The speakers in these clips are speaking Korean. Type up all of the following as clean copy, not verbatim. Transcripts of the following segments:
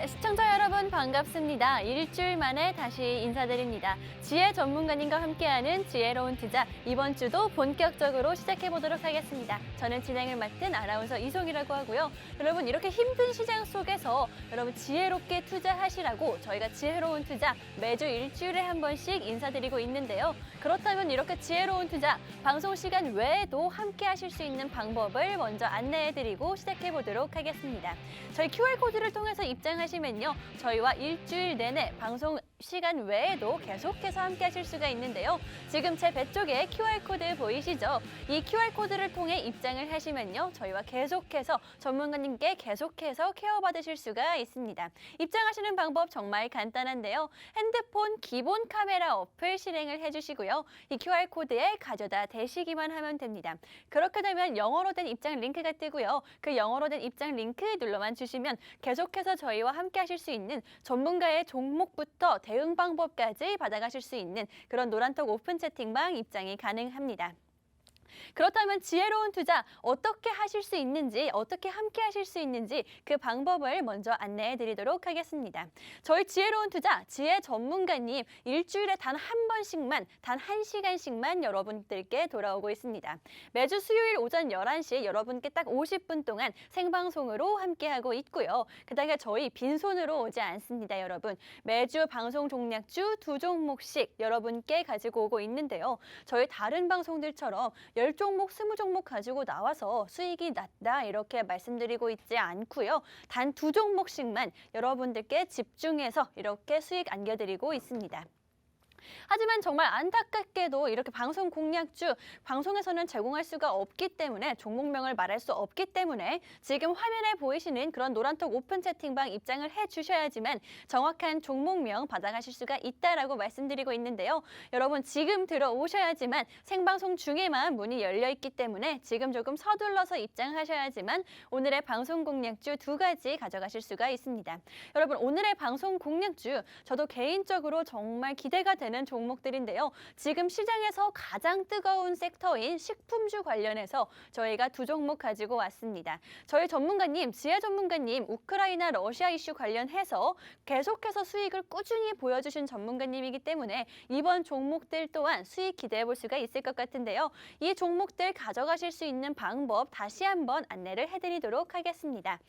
네, 시청자 여러분 반갑습니다. 일주일 만에 다시 인사드립니다. 지혜 전문가님과 함께하는 지혜로운 투자, 이번 주도 본격적으로 시작해보도록 하겠습니다. 저는 진행을 맡은 아나운서 이송이라고 하고요. 여러분, 이렇게 힘든 시장 속에서 여러분 지혜롭게 투자하시라고 저희가 지혜로운 투자 매주 일주일에 한 번씩 인사드리고 있는데요. 그렇다면 이렇게 지혜로운 투자, 방송 시간 외에도 함께 하실 수 있는 방법을 먼저 안내해드리고 시작해보도록 하겠습니다. 저희 QR코드를 통해서 입장하시면요, 저희와 일주일 내내 방송 시간 외에도 계속해서 함께 하실 수가 있는데요. 지금 제 배 쪽에 QR코드 보이시죠? 이 QR코드를 통해 입장을 하시면요, 저희와 계속해서 전문가님께 계속해서 케어받으실 수가 있습니다. 입장하시는 방법 정말 간단한데요. 핸드폰 기본 카메라 어플 실행을 해주시고요. 이 QR코드에 가져다 대시기만 하면 됩니다. 그렇게 되면 영어로 된 입장 링크가 뜨고요. 그 영어로 된 입장 링크 눌러만 주시면 계속해서 저희와 함께 하실 수 있는 전문가의 종목부터 대응 방법까지 받아가실 수 있는 그런 노란톡 오픈 채팅방 입장이 가능합니다. 그렇다면 지혜로운 투자 어떻게 하실 수 있는지, 어떻게 함께 하실 수 있는지 그 방법을 먼저 안내해 드리도록 하겠습니다. 저희 지혜로운 투자, 지혜 전문가님 일주일에 단 한 번씩만, 단 1시간씩만 여러분들께 돌아오고 있습니다. 매주 수요일 오전 11시 여러분께 딱 50분 동안 생방송으로 함께하고 있고요. 그다음에 저희 빈손으로 오지 않습니다, 여러분. 매주 방송 종략주 2종목씩 여러분께 가지고 오고 있는데요. 저희 다른 방송들처럼 10종목, 20종목 가지고 나와서 수익이 났다 이렇게 말씀드리고 있지 않고요. 단 2종목씩만 여러분들께 집중해서 이렇게 수익 안겨드리고 있습니다. 하지만 정말 안타깝게도 이렇게 방송 공략주, 방송에서는 제공할 수가 없기 때문에 종목명을 말할 수 없기 때문에 지금 화면에 보이시는 그런 노란톡 오픈 채팅방 입장을 해주셔야지만 정확한 종목명 받아가실 수가 있다라고 말씀드리고 있는데요. 여러분 지금 들어오셔야지만 생방송 중에만 문이 열려있기 때문에 지금 조금 서둘러서 입장하셔야지만 오늘의 방송 공략주 2가지 가져가실 수가 있습니다. 여러분 오늘의 방송 공략주 저도 개인적으로 정말 기대가 되는 종목들인데요. 지금 시장에서 가장 뜨거운 섹터인 식품주 관련해서 저희가 2종목 가지고 왔습니다. 저희 전문가님, 지혜 전문가님, 우크라이나 러시아 이슈 관련해서 계속해서 수익을 꾸준히 보여주신 전문가님이기 때문에 이번 종목들 또한 수익 기대해 볼 수가 있을 것 같은데요. 이 종목들 가져가실 수 있는 방법 다시 한번 안내를 해드리도록 하겠습니다.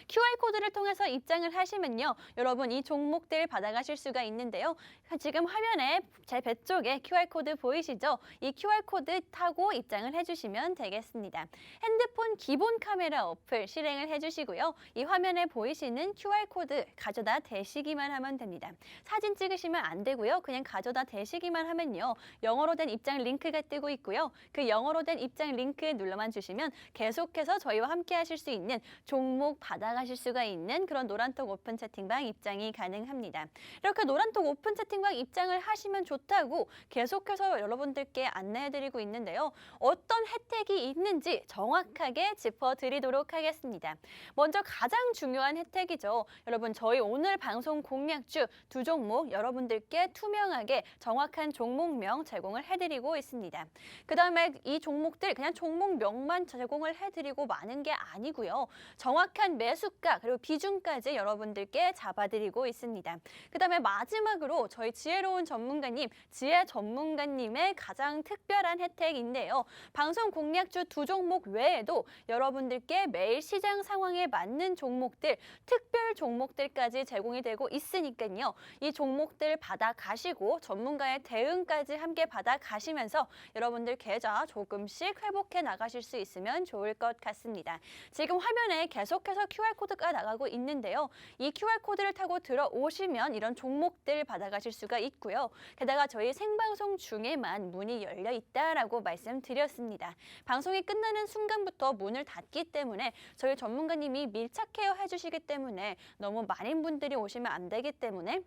QR코드를 통해서 입장을 하시면요, 여러분 이 종목들 받아가실 수가 있는데요. 지금 화면에 제 배 쪽에 QR코드 보이시죠? 이 QR코드 타고 입장을 해주시면 되겠습니다. 핸드폰 기본 카메라 어플 실행을 해주시고요. 이 화면에 보이시는 QR코드 가져다 대시기만 하면 됩니다. 사진 찍으시면 안 되고요. 그냥 가져다 대시기만 하면요, 영어로 된 입장 링크가 뜨고 있고요. 그 영어로 된 입장 링크 눌러만 주시면 계속해서 저희와 함께 하실 수 있는 종목 받아가실 수가 있는 그런 노란톡 오픈 채팅방 입장이 가능합니다. 이렇게 노란톡 오픈 채팅방 입장을 하시면 좋다고 계속해서 여러분들께 안내해드리고 있는데요. 어떤 혜택이 있는지 정확하게 짚어드리도록 하겠습니다. 먼저 가장 중요한 혜택이죠. 여러분 저희 오늘 방송 공략주 2종목 여러분들께 투명하게 정확한 종목명 제공을 해드리고 있습니다. 그 다음에 이 종목들 그냥 종목명만 제공을 해드리고 마는 게 아니고요. 정확한 매수가 그리고 비중까지 여러분들께 잡아드리고 있습니다. 그 다음에 마지막으로 저희 지혜로운 전문가님, 지혜 전문가님의 가장 특별한 혜택인데요. 방송 공략주 2종목 외에도 여러분들께 매일 시장 상황에 맞는 종목들, 특별 종목들까지 제공이 되고 있으니까요. 이 종목들 받아가시고 전문가의 대응까지 함께 받아가시면서 여러분들 계좌 조금씩 회복해 나가실 수 있으면 좋을 것 같습니다. 지금 화면에 계속해서 QR코드가 나가고 있는데요. 이 QR코드를 타고 들어오시면 이런 종목들 받아가실 수가 있고요. 게다가 저희 생방송 중에만 문이 열려 있다라고 말씀드렸습니다. 방송이 끝나는 순간부터 문을 닫기 때문에 저희 전문가님이 밀착 케어 해주시기 때문에 너무 많은 분들이 오시면 안 되기 때문에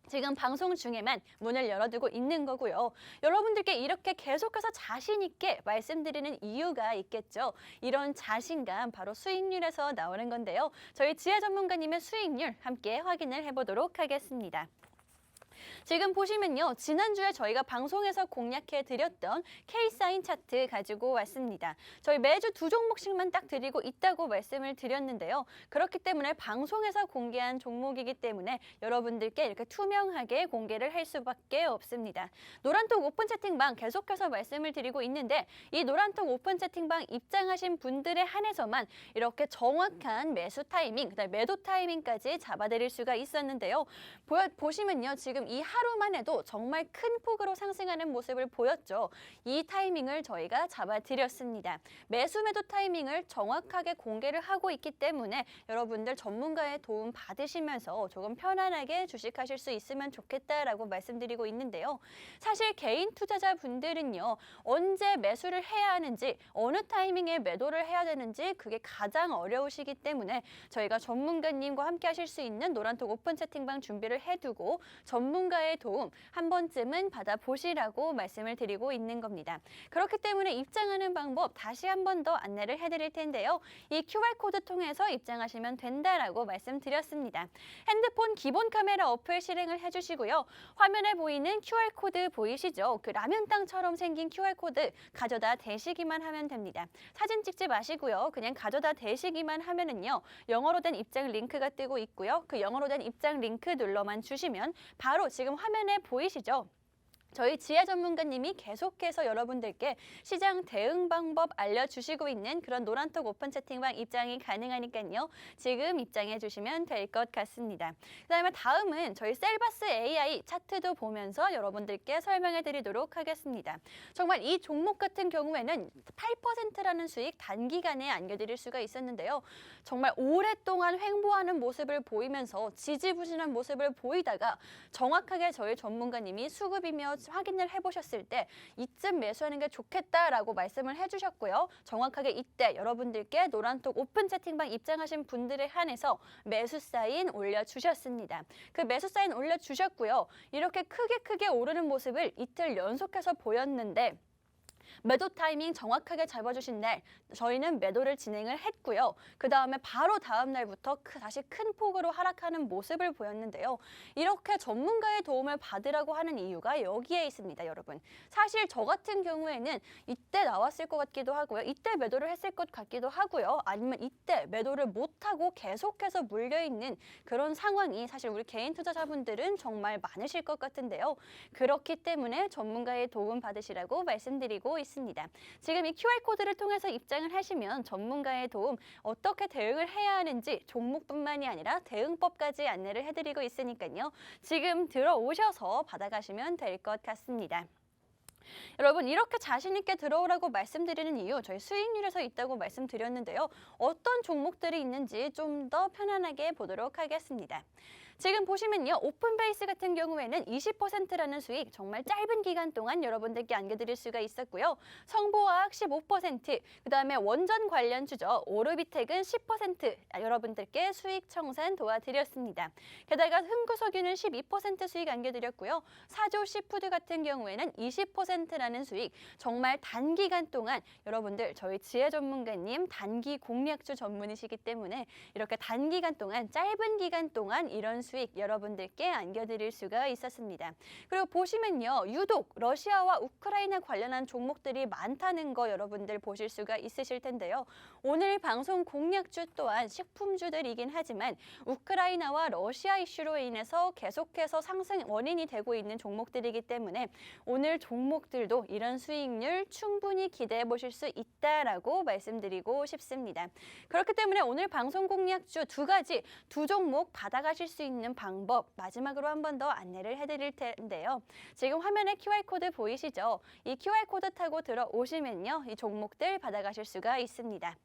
지금 방송 중에만 문을 열어두고 있는 거고요. 여러분들께 이렇게 계속해서 자신 있게 말씀드리는 이유가 있겠죠. 이런 자신감 바로 수익률에서 나오는 건데요. 저희 지혜 전문가님의 수익률 함께 확인을 해보도록 하겠습니다. 지금 보시면요. 지난주에 저희가 방송에서 공략해드렸던 K사인 차트 가지고 왔습니다. 저희 매주 두 종목씩만 딱 드리고 있다고 말씀을 드렸는데요. 그렇기 때문에 방송에서 공개한 종목이기 때문에 여러분들께 이렇게 투명하게 공개를 할 수밖에 없습니다. 노란톡 오픈 채팅방 계속해서 말씀을 드리고 있는데 이 노란톡 오픈 채팅방 입장하신 분들에 한해서만 이렇게 정확한 매수 타이밍, 그다음에 매도 타이밍까지 잡아드릴 수가 있었는데요. 보시면요. 지금 이 하루만 해도 정말 큰 폭으로 상승하는 모습을 보였죠. 이 타이밍을 저희가 잡아드렸습니다. 매수 매도 타이밍을 정확하게 공개를 하고 있기 때문에 여러분들 전문가의 도움 받으시면서 조금 편안하게 주식하실 수 있으면 좋겠다라고 말씀드리고 있는데요. 사실 개인 투자자분들은요. 언제 매수를 해야 하는지 어느 타이밍에 매도를 해야 되는지 그게 가장 어려우시기 때문에 저희가 전문가님과 함께 하실 수 있는 노란톡 오픈 채팅방 준비를 해두고 전문가의 도움 한 번쯤은 받아보시라고 말씀을 드리고 있는 겁니다. 그렇기 때문에 입장하는 방법 다시 한 번 더 안내를 해드릴 텐데요. 이 QR코드 통해서 입장하시면 된다라고 말씀드렸습니다. 핸드폰 기본 카메라 어플 실행을 해주시고요. 화면에 보이는 QR코드 보이시죠? 그 라면땅처럼 생긴 QR코드 가져다 대시기만 하면 됩니다. 사진 찍지 마시고요. 그냥 가져다 대시기만 하면은요. 영어로 된 입장 링크가 뜨고 있고요. 그 영어로 된 입장 링크 눌러만 주시면 바로 지금 화면에 보이시죠? 저희 지혜 전문가님이 계속해서 여러분들께 시장 대응 방법 알려주시고 있는 그런 노란톡 오픈 채팅방 입장이 가능하니까요. 지금 입장해 주시면 될 것 같습니다. 그다음에 다음은 저희 셀바스 AI 차트도 보면서 여러분들께 설명해 드리도록 하겠습니다. 정말 이 종목 같은 경우에는 8%라는 수익 단기간에 안겨드릴 수가 있었는데요. 정말 오랫동안 횡보하는 모습을 보이면서 지지부진한 모습을 보이다가 정확하게 저희 전문가님이 수급이며 확인을 해보셨을 때 이쯤 매수하는 게 좋겠다라고 말씀을 해주셨고요. 정확하게 이때 여러분들께 노란톡 오픈 채팅방 입장하신 분들에 한해서 매수 사인 올려주셨습니다. 그 매수 사인 올려주셨고요. 이렇게 크게 오르는 모습을 이틀 연속해서 보였는데 매도 타이밍 정확하게 잡아주신 날 저희는 매도를 진행을 했고요. 그 다음에 바로 다음 날부터 다시 큰 폭으로 하락하는 모습을 보였는데요. 이렇게 전문가의 도움을 받으라고 하는 이유가 여기에 있습니다, 여러분. 사실 저 같은 경우에는 이때 나왔을 것 같기도 하고요. 이때 매도를 했을 것 같기도 하고요. 아니면 이때 매도를 못하고 계속해서 물려있는 그런 상황이 사실 우리 개인 투자자분들은 정말 많으실 것 같은데요. 그렇기 때문에 전문가의 도움 받으시라고 말씀드리고 있습니다. 지금 이 QR코드를 통해서 입장을 하시면 전문가의 도움 어떻게 대응을 해야 하는지 종목뿐만이 아니라 대응법까지 안내를 해드리고 있으니까요. 지금 들어오셔서 받아가시면 될 것 같습니다. 여러분 이렇게 자신 있게 들어오라고 말씀드리는 이유 저희 수익률에서 있다고 말씀드렸는데요. 어떤 종목들이 있는지 좀 더 편안하게 보도록 하겠습니다. 지금 보시면요. 오픈베이스 같은 경우에는 20%라는 수익 정말 짧은 기간 동안 여러분들께 안겨드릴 수가 있었고요. 성보화학 15%, 그다음에 원전 관련주죠. 오르비텍은 10% 여러분들께 수익 청산 도와드렸습니다. 게다가 흥구석유는 12% 수익 안겨드렸고요. 사조 시푸드 같은 경우에는 20%라는 수익 정말 단기간 동안 여러분들 저희 지혜 전문가님 단기 공략주 전문이시기 때문에 이렇게 단기간 동안 짧은 기간 동안 이런 수익 여러분들께 안겨드릴 수가 있었습니다. 그리고 보시면요. 유독 러시아와 우크라이나 관련한 종목들이 많다는 거 여러분들 보실 수가 있으실 텐데요. 오늘 방송 공략주 또한 식품주들이긴 하지만 우크라이나와 러시아 이슈로 인해서 계속해서 상승 원인이 되고 있는 종목들이기 때문에 오늘 종목들도 이런 수익률 충분히 기대해 보실 수 있다라고 말씀드리고 싶습니다. 그렇기 때문에 오늘 방송 공략주 두 종목 받아가실 수 있는 방법 마지막으로 한 번 더 안내를 해드릴 텐데요. 지금 화면에 QR코드 보이시죠? 이 QR코드 타고 들어오시면요. 이 종목들 받아가실 수가 있습니다.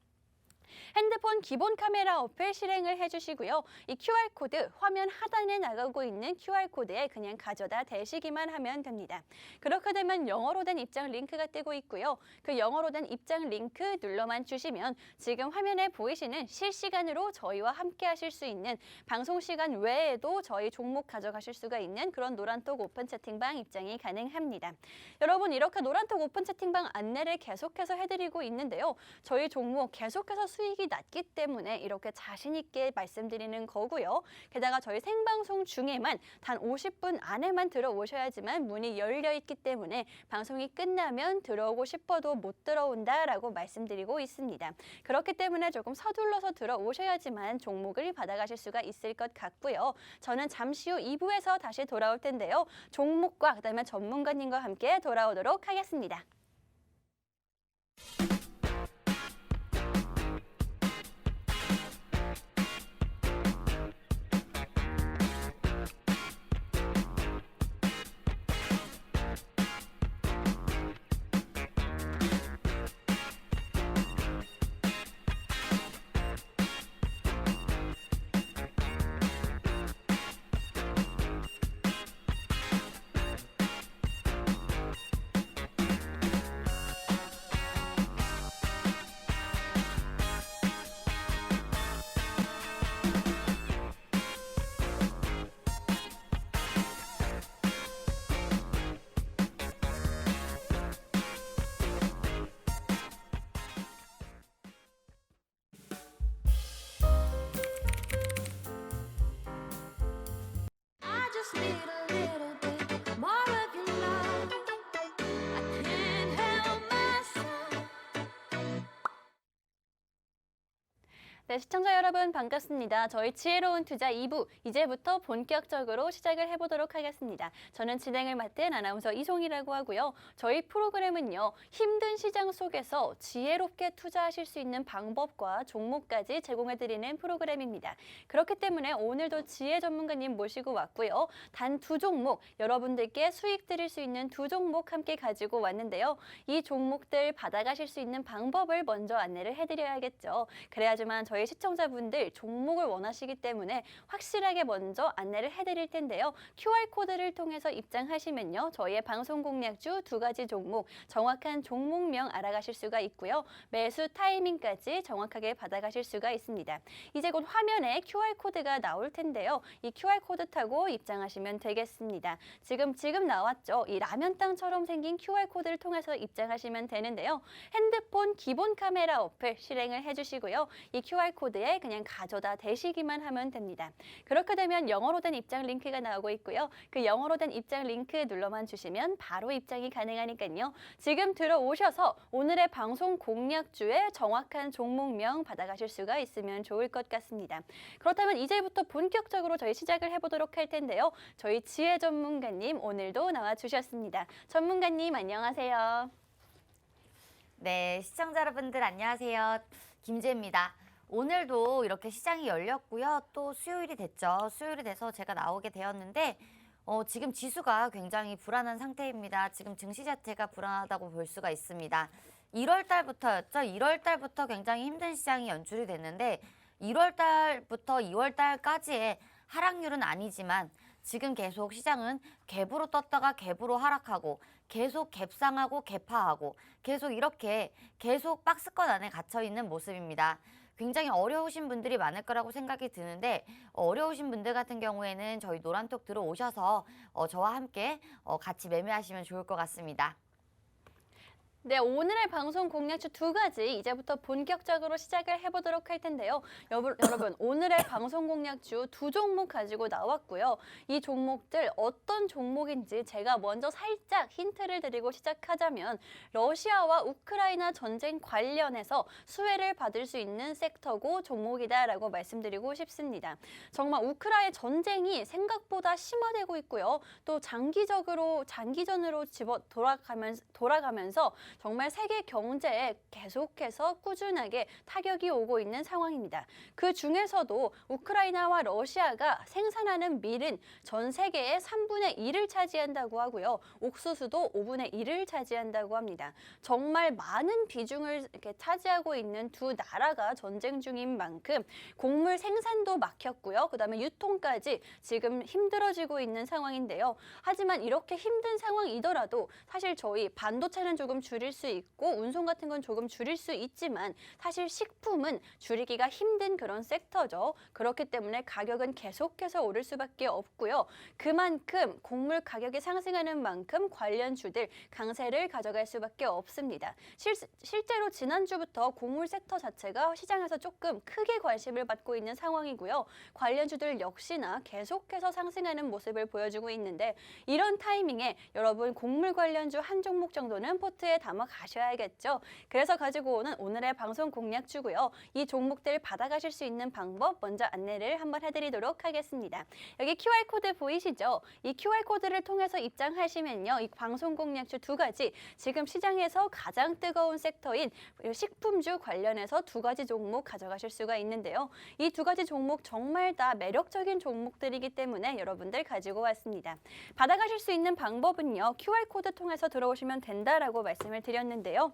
핸드폰 기본 카메라 어플 실행을 해주시고요. 이 QR코드 화면 하단에 나가고 있는 QR코드에 그냥 가져다 대시기만 하면 됩니다. 그렇게 되면 영어로 된 입장 링크가 뜨고 있고요. 그 영어로 된 입장 링크 눌러만 주시면 지금 화면에 보이시는 실시간으로 저희와 함께 하실 수 있는 방송 시간 외에도 저희 종목 가져가실 수가 있는 그런 노란톡 오픈 채팅방 입장이 가능합니다. 여러분 이렇게 노란톡 오픈 채팅방 안내를 계속해서 해드리고 있는데요. 저희 종목 계속해서 수익이 낮기 때문에 이렇게 자신 있게 말씀드리는 거고요. 게다가 저희 생방송 중에만 단 50분 안에만 들어오셔야지만 문이 열려 있기 때문에 방송이 끝나면 들어오고 싶어도 못 들어온다라고 말씀드리고 있습니다. 그렇기 때문에 조금 서둘러서 들어오셔야지만 종목을 받아가실 수가 있을 것 같고요. 저는 잠시 후 2부에서 다시 돌아올 텐데요. 종목과 그다음에 전문가님과 함께 돌아오도록 하겠습니다. I just need a little bit more of your love. I can't help myself. 네, 시청자 여러분 반갑습니다. 저희 지혜로운 투자 2부 이제부터 본격적으로 시작을 해보도록 하겠습니다. 저는 진행을 맡은 아나운서 이송이라고 하고요. 저희 프로그램은요. 힘든 시장 속에서 지혜롭게 투자하실 수 있는 방법과 종목까지 제공해드리는 프로그램입니다. 그렇기 때문에 오늘도 지혜 전문가님 모시고 왔고요. 단 2종목, 여러분들께 수익 드릴 수 있는 2종목 함께 가지고 왔는데요. 이 종목들 받아가실 수 있는 방법을 먼저 안내를 해드려야겠죠. 그래야지만 저희 시청자분들 종목을 원하시기 때문에 확실하게 먼저 안내를 해드릴 텐데요. QR코드를 통해서 입장하시면요. 저희의 방송 공략주 2가지 종목, 정확한 종목명 알아가실 수가 있고요. 매수 타이밍까지 정확하게 받아가실 수가 있습니다. 이제 곧 화면에 QR코드가 나올 텐데요. 이 QR코드 타고 입장하시면 되겠습니다. 지금 나왔죠. 이 라면땅처럼 생긴 QR코드를 통해서 입장하시면 되는데요. 핸드폰 기본 카메라 어플 실행을 해주시고요. 이 QR코드에 그냥 가져다 대시기만 하면 됩니다. 그렇게 되면 영어로 된 입장 링크가 나오고 있고요. 그 영어로 된 입장 링크 눌러만 주시면 바로 입장이 가능하니까요. 지금 들어오셔서 오늘의 방송 공략주의 정확한 종목명 받아가실 수가 있으면 좋을 것 같습니다. 그렇다면 이제부터 본격적으로 저희 시작을 해보도록 할 텐데요. 저희 지혜 전문가님 오늘도 나와주셨습니다. 전문가님 안녕하세요. 네, 시청자 여러분들 안녕하세요. 김지혜입니다. 오늘도 이렇게 시장이 열렸고요. 또 수요일이 됐죠. 수요일이 돼서 제가 나오게 되었는데 지금 지수가 굉장히 불안한 상태입니다. 지금 증시 자체가 불안하다고 볼 수가 있습니다. 1월 달부터였죠. 1월 달부터 굉장히 힘든 시장이 연출이 됐는데 1월 달부터 2월 달까지의 하락률은 아니지만 지금 계속 시장은 갭으로 떴다가 갭으로 하락하고 계속 갭상하고 갭하하고 계속 이렇게 계속 박스권 안에 갇혀 있는 모습입니다. 굉장히 어려우신 분들이 많을 거라고 생각이 드는데 어려우신 분들 같은 경우에는 저희 노란톡 들어오셔서 저와 함께 같이 매매하시면 좋을 것 같습니다. 네, 오늘의 방송 공략주 2가지 이제부터 본격적으로 시작을 해보도록 할 텐데요. 여러분, 오늘의 방송 공략주 2종목 가지고 나왔고요. 이 종목들 어떤 종목인지 제가 먼저 살짝 힌트를 드리고 시작하자면 러시아와 우크라이나 전쟁 관련해서 수혜를 받을 수 있는 섹터고 종목이다라고 말씀드리고 싶습니다. 정말 우크라이나 전쟁이 생각보다 심화되고 있고요. 또 장기전으로 돌아가면서 정말 세계 경제에 계속해서 꾸준하게 타격이 오고 있는 상황입니다. 그 중에서도 우크라이나와 러시아가 생산하는 밀은 전 세계의 3분의 1을 차지한다고 하고요. 옥수수도 5분의 1을 차지한다고 합니다. 정말 많은 비중을 이렇게 차지하고 있는 두 나라가 전쟁 중인 만큼 곡물 생산도 막혔고요. 그다음에 유통까지 지금 힘들어지고 있는 상황인데요. 하지만 이렇게 힘든 상황이더라도 사실 저희 반도체는 조금 줄이 줄일 수 있고 운송 같은 건 조금 줄일 수 있지만 사실 식품은 줄이기가 힘든 그런 섹터죠. 그렇기 때문에 가격은 계속해서 오를 수밖에 없고요. 그만큼 곡물 가격이 상승하는 만큼 관련주들 강세를 가져갈 수밖에 없습니다. 실제로 지난주부터 곡물 섹터 자체가 시장에서 조금 크게 관심을 받고 있는 상황이고요. 관련주들 역시나 계속해서 상승하는 모습을 보여주고 있는데 이런 타이밍에 여러분 곡물 관련주 한 종목 정도는 포트에 담아 가셔야겠죠. 그래서 가지고 오는 오늘의 방송 공략주고요. 이 종목들 받아가실 수 있는 방법 먼저 안내를 한번 해드리도록 하겠습니다. 여기 QR코드 보이시죠? 이 QR코드를 통해서 입장하시면요. 이 방송 공략주 두 가지 지금 시장에서 가장 뜨거운 섹터인 식품주 관련해서 두 가지 종목 가져가실 수가 있는데요. 이 두 가지 종목 정말 다 매력적인 종목들이기 때문에 여러분들 가지고 왔습니다. 받아가실 수 있는 방법은요. QR코드 통해서 들어오시면 된다라고 말씀을 드렸는데요.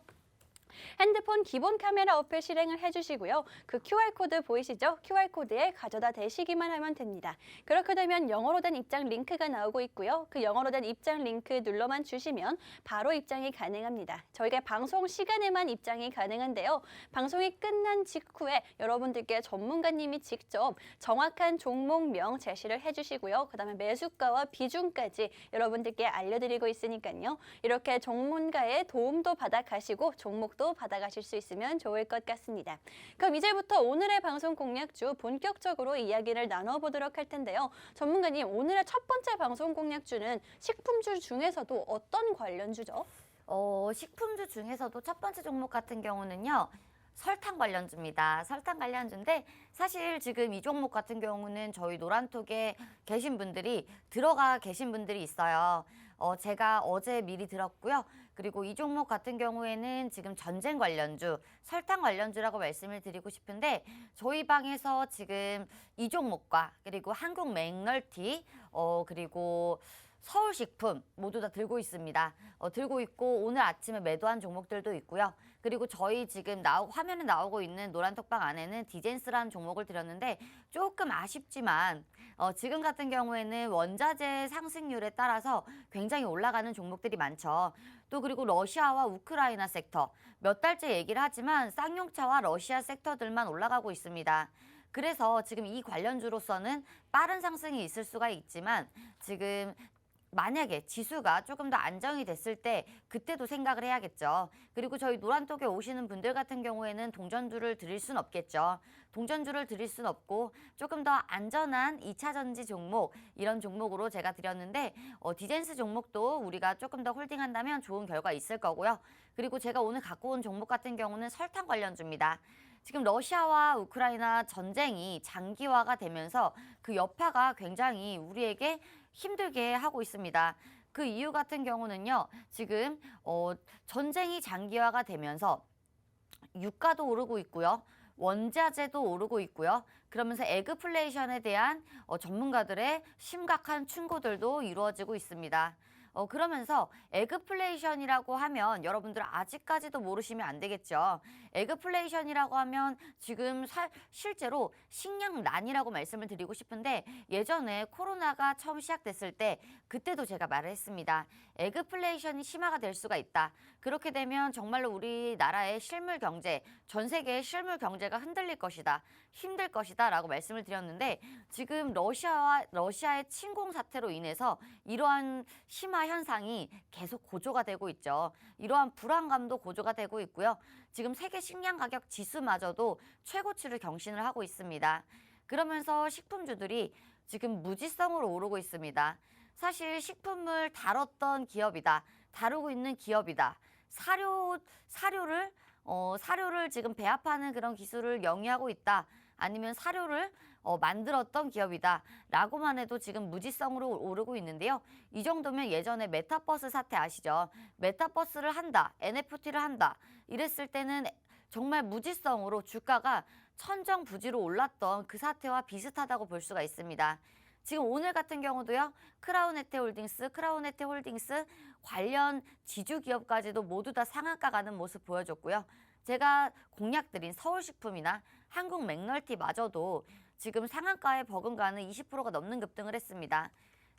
핸드폰 기본 카메라 어플 실행을 해주시고요. 그 QR코드 보이시죠? QR코드에 가져다 대시기만 하면 됩니다. 그렇게 되면 영어로 된 입장 링크가 나오고 있고요. 그 영어로 된 입장 링크 눌러만 주시면 바로 입장이 가능합니다. 저희가 방송 시간에만 입장이 가능한데요. 방송이 끝난 직후에 여러분들께 전문가님이 직접 정확한 종목명 제시를 해주시고요. 그 다음에 매수가와 비중까지 여러분들께 알려드리고 있으니까요. 이렇게 전문가의 도움도 받아가시고 종목도 받아가실 수 있으면 좋을 것 같습니다. 그럼 이제부터 오늘의 방송 공략주 본격적으로 이야기를 나눠보도록 할 텐데요. 전문가님, 오늘의 첫 번째 방송 공략주는 식품주 중에서도 어떤 관련주죠? 식품주 중에서도 첫 번째 종목 같은 경우는요. 설탕 관련주입니다. 설탕 관련주인데 사실 지금 이 종목 같은 경우는 저희 노란톡에 계신 분들이 들어가 계신 분들이 있어요. 제가 어제 미리 들었고요. 그리고 이 종목 같은 경우에는 지금 전쟁 관련주, 설탕 관련주라고 말씀을 드리고 싶은데 저희 방에서 지금 이 종목과 그리고 한국 맥널티, 그리고 서울식품 모두 다 들고 있습니다. 들고 있고 오늘 아침에 매도한 종목들도 있고요. 그리고 저희 지금 화면에 나오고 있는 노란톡방 안에는 디젠스라는 종목을 드렸는데 조금 아쉽지만 지금 같은 경우에는 원자재 상승률에 따라서 굉장히 올라가는 종목들이 많죠. 또 그리고 러시아와 우크라이나 섹터 몇 달째 얘기를 하지만 쌍용차와 러시아 섹터들만 올라가고 있습니다. 그래서 지금 이 관련주로서는 빠른 상승이 있을 수가 있지만 지금 만약에 지수가 조금 더 안정이 됐을 때 그때도 생각을 해야겠죠. 그리고 저희 노란톡에 오시는 분들 같은 경우에는 동전주를 드릴 순 없겠죠. 동전주를 드릴 순 없고 조금 더 안전한 2차 전지 종목 이런 종목으로 제가 드렸는데 디젠스 종목도 우리가 조금 더 홀딩한다면 좋은 결과 있을 거고요. 그리고 제가 오늘 갖고 온 종목 같은 경우는 설탕 관련주입니다. 지금 러시아와 우크라이나 전쟁이 장기화가 되면서 그 여파가 굉장히 우리에게 힘들게 하고 있습니다. 그 이유 같은 경우는요. 지금 전쟁이 장기화가 되면서 유가도 오르고 있고요. 원자재도 오르고 있고요. 그러면서 에그플레이션에 대한 전문가들의 심각한 충고들도 이루어지고 있습니다. 그러면서 에그플레이션이라고 하면 여러분들 아직까지도 모르시면 안 되겠죠. 에그플레이션이라고 하면 지금 실제로 식량난이라고 말씀을 드리고 싶은데 예전에 코로나가 처음 시작됐을 때 그때도 제가 말을 했습니다. 에그플레이션이 심화가 될 수가 있다. 그렇게 되면 정말로 우리나라의 실물 경제, 전 세계의 실물 경제가 흔들릴 것이다. 힘들 것이다 라고 말씀을 드렸는데 지금 러시아의 침공 사태로 인해서 이러한 심화 현상이 계속 고조가 되고 있죠. 이러한 불안감도 고조가 되고 있고요. 지금 세계 식량 가격 지수마저도 최고치를 경신을 하고 있습니다. 그러면서 식품주들이 지금 무지성으로 오르고 있습니다. 사실 식품을 다뤘던 기업이다. 다루고 있는 기업이다. 사료를 지금 배합하는 그런 기술을 영위하고 있다. 아니면 사료를 만들었던 기업이다 라고만 해도 지금 무지성으로 오르고 있는데요. 이 정도면 예전에 메타버스 사태 아시죠? 메타버스를 한다, NFT를 한다 이랬을 때는 정말 무지성으로 주가가 천정부지로 올랐던 그 사태와 비슷하다고 볼 수가 있습니다. 지금 오늘 같은 경우도요. 크라운에테홀딩스 관련 지주기업까지도 모두 다 상한가 가는 모습 보여줬고요. 제가 공략드린 서울식품이나 한국 맥널티마저도 지금 상한가에 버금가는 20%가 넘는 급등을 했습니다.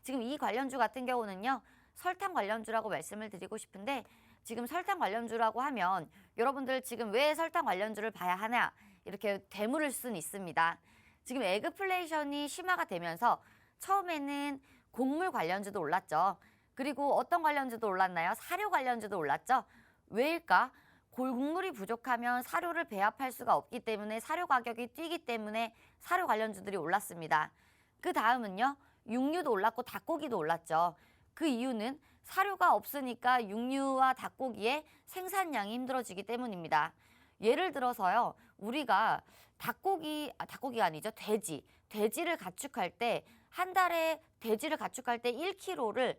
지금 이 관련주 같은 경우는요. 설탕 관련주라고 말씀을 드리고 싶은데 지금 설탕 관련주라고 하면 여러분들 지금 왜 설탕 관련주를 봐야 하냐 이렇게 되물을 수는 있습니다. 지금 에그플레이션이 심화가 되면서 처음에는 곡물 관련주도 올랐죠. 그리고 어떤 관련주도 올랐나요? 사료 관련주도 올랐죠. 왜일까? 곡물이 부족하면 사료를 배합할 수가 없기 때문에 사료 가격이 뛰기 때문에 사료 관련주들이 올랐습니다. 그 다음은요. 육류도 올랐고 닭고기도 올랐죠. 그 이유는 사료가 없으니까 육류와 닭고기의 생산량이 힘들어지기 때문입니다. 예를 들어서요. 우리가 닭고기가 아니죠. 돼지를 가축할 때 한 달에 돼지를 가축할 때 1kg를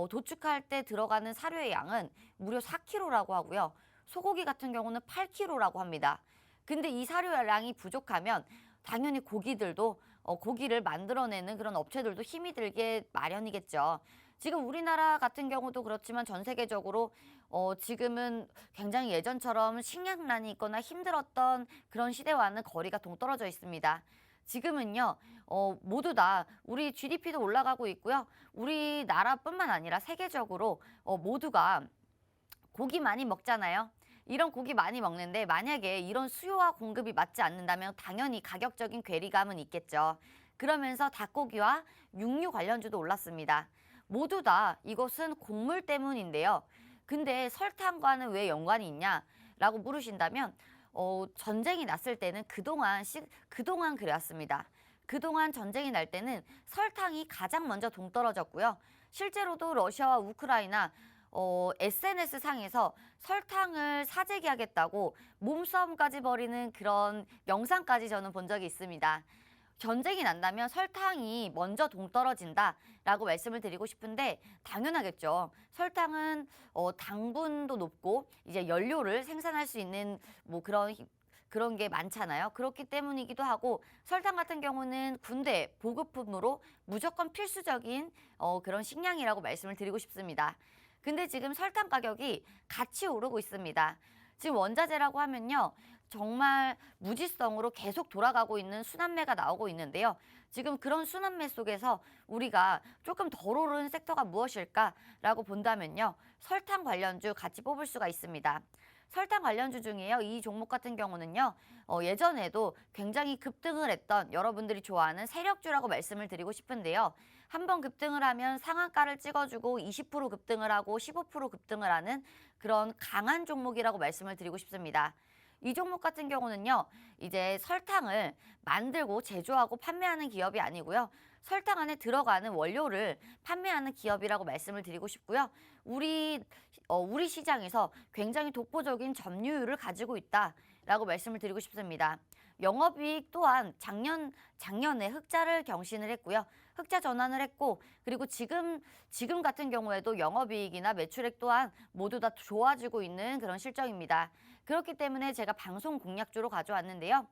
도축할 때 들어가는 사료의 양은 무려 4kg라고 하고요. 소고기 같은 경우는 8kg라고 합니다. 근데 이 사료량이 부족하면 당연히 고기들도 고기를 만들어내는 그런 업체들도 힘이 들게 마련이겠죠. 지금 우리나라 같은 경우도 그렇지만 전 세계적으로 지금은 굉장히 예전처럼 식량난이 있거나 힘들었던 그런 시대와는 거리가 동떨어져 있습니다. 지금은요, 모두 다 우리 GDP도 올라가고 있고요. 우리나라뿐만 아니라 세계적으로 모두가 고기 많이 먹잖아요. 이런 고기 많이 먹는데 만약에 이런 수요와 공급이 맞지 않는다면 당연히 가격적인 괴리감은 있겠죠. 그러면서 닭고기와 육류 관련주도 올랐습니다. 모두 다 이것은 곡물 때문인데요. 근데 설탕과는 왜 연관이 있냐라고 물으신다면 전쟁이 났을 때는 그동안 그래왔습니다. 그동안 전쟁이 날 때는 설탕이 가장 먼저 동떨어졌고요. 실제로도 러시아와 우크라이나 SNS 상에서 설탕을 사재기하겠다고 몸싸움까지 벌이는 그런 영상까지 저는 본 적이 있습니다. 전쟁이 난다면 설탕이 먼저 동떨어진다라고 말씀을 드리고 싶은데 당연하겠죠. 설탕은 당분도 높고 이제 연료를 생산할 수 있는 뭐 그런 게 많잖아요. 그렇기 때문이기도 하고 설탕 같은 경우는 군대 보급품으로 무조건 필수적인 그런 식량이라고 말씀을 드리고 싶습니다. 근데 지금 설탕 가격이 같이 오르고 있습니다. 지금 원자재라고 하면요. 정말 무지성으로 계속 돌아가고 있는 순환매가 나오고 있는데요. 지금 그런 순환매 속에서 우리가 조금 덜 오른 섹터가 무엇일까라고 본다면요. 설탕 관련주 같이 뽑을 수가 있습니다. 설탕 관련주 중에요. 이 종목 같은 경우는요. 예전에도 굉장히 급등을 했던 여러분들이 좋아하는 세력주라고 말씀을 드리고 싶은데요. 한번 급등을 하면 상한가를 찍어주고 20% 급등을 하고 15% 급등을 하는 그런 강한 종목이라고 말씀을 드리고 싶습니다. 이 종목 같은 경우는요. 이제 설탕을 만들고 제조하고 판매하는 기업이 아니고요. 설탕 안에 들어가는 원료를 판매하는 기업이라고 말씀을 드리고 싶고요. 우리 시장에서 굉장히 독보적인 점유율을 가지고 있다라고 말씀을 드리고 싶습니다. 영업이익 또한 작년에 흑자를 경신을 했고요. 흑자 전환을 했고 그리고 지금 같은 경우에도 영업이익이나 매출액 또한 모두 다 좋아지고 있는 그런 실정입니다. 그렇기 때문에 제가 방송 공략주로 가져왔는데요.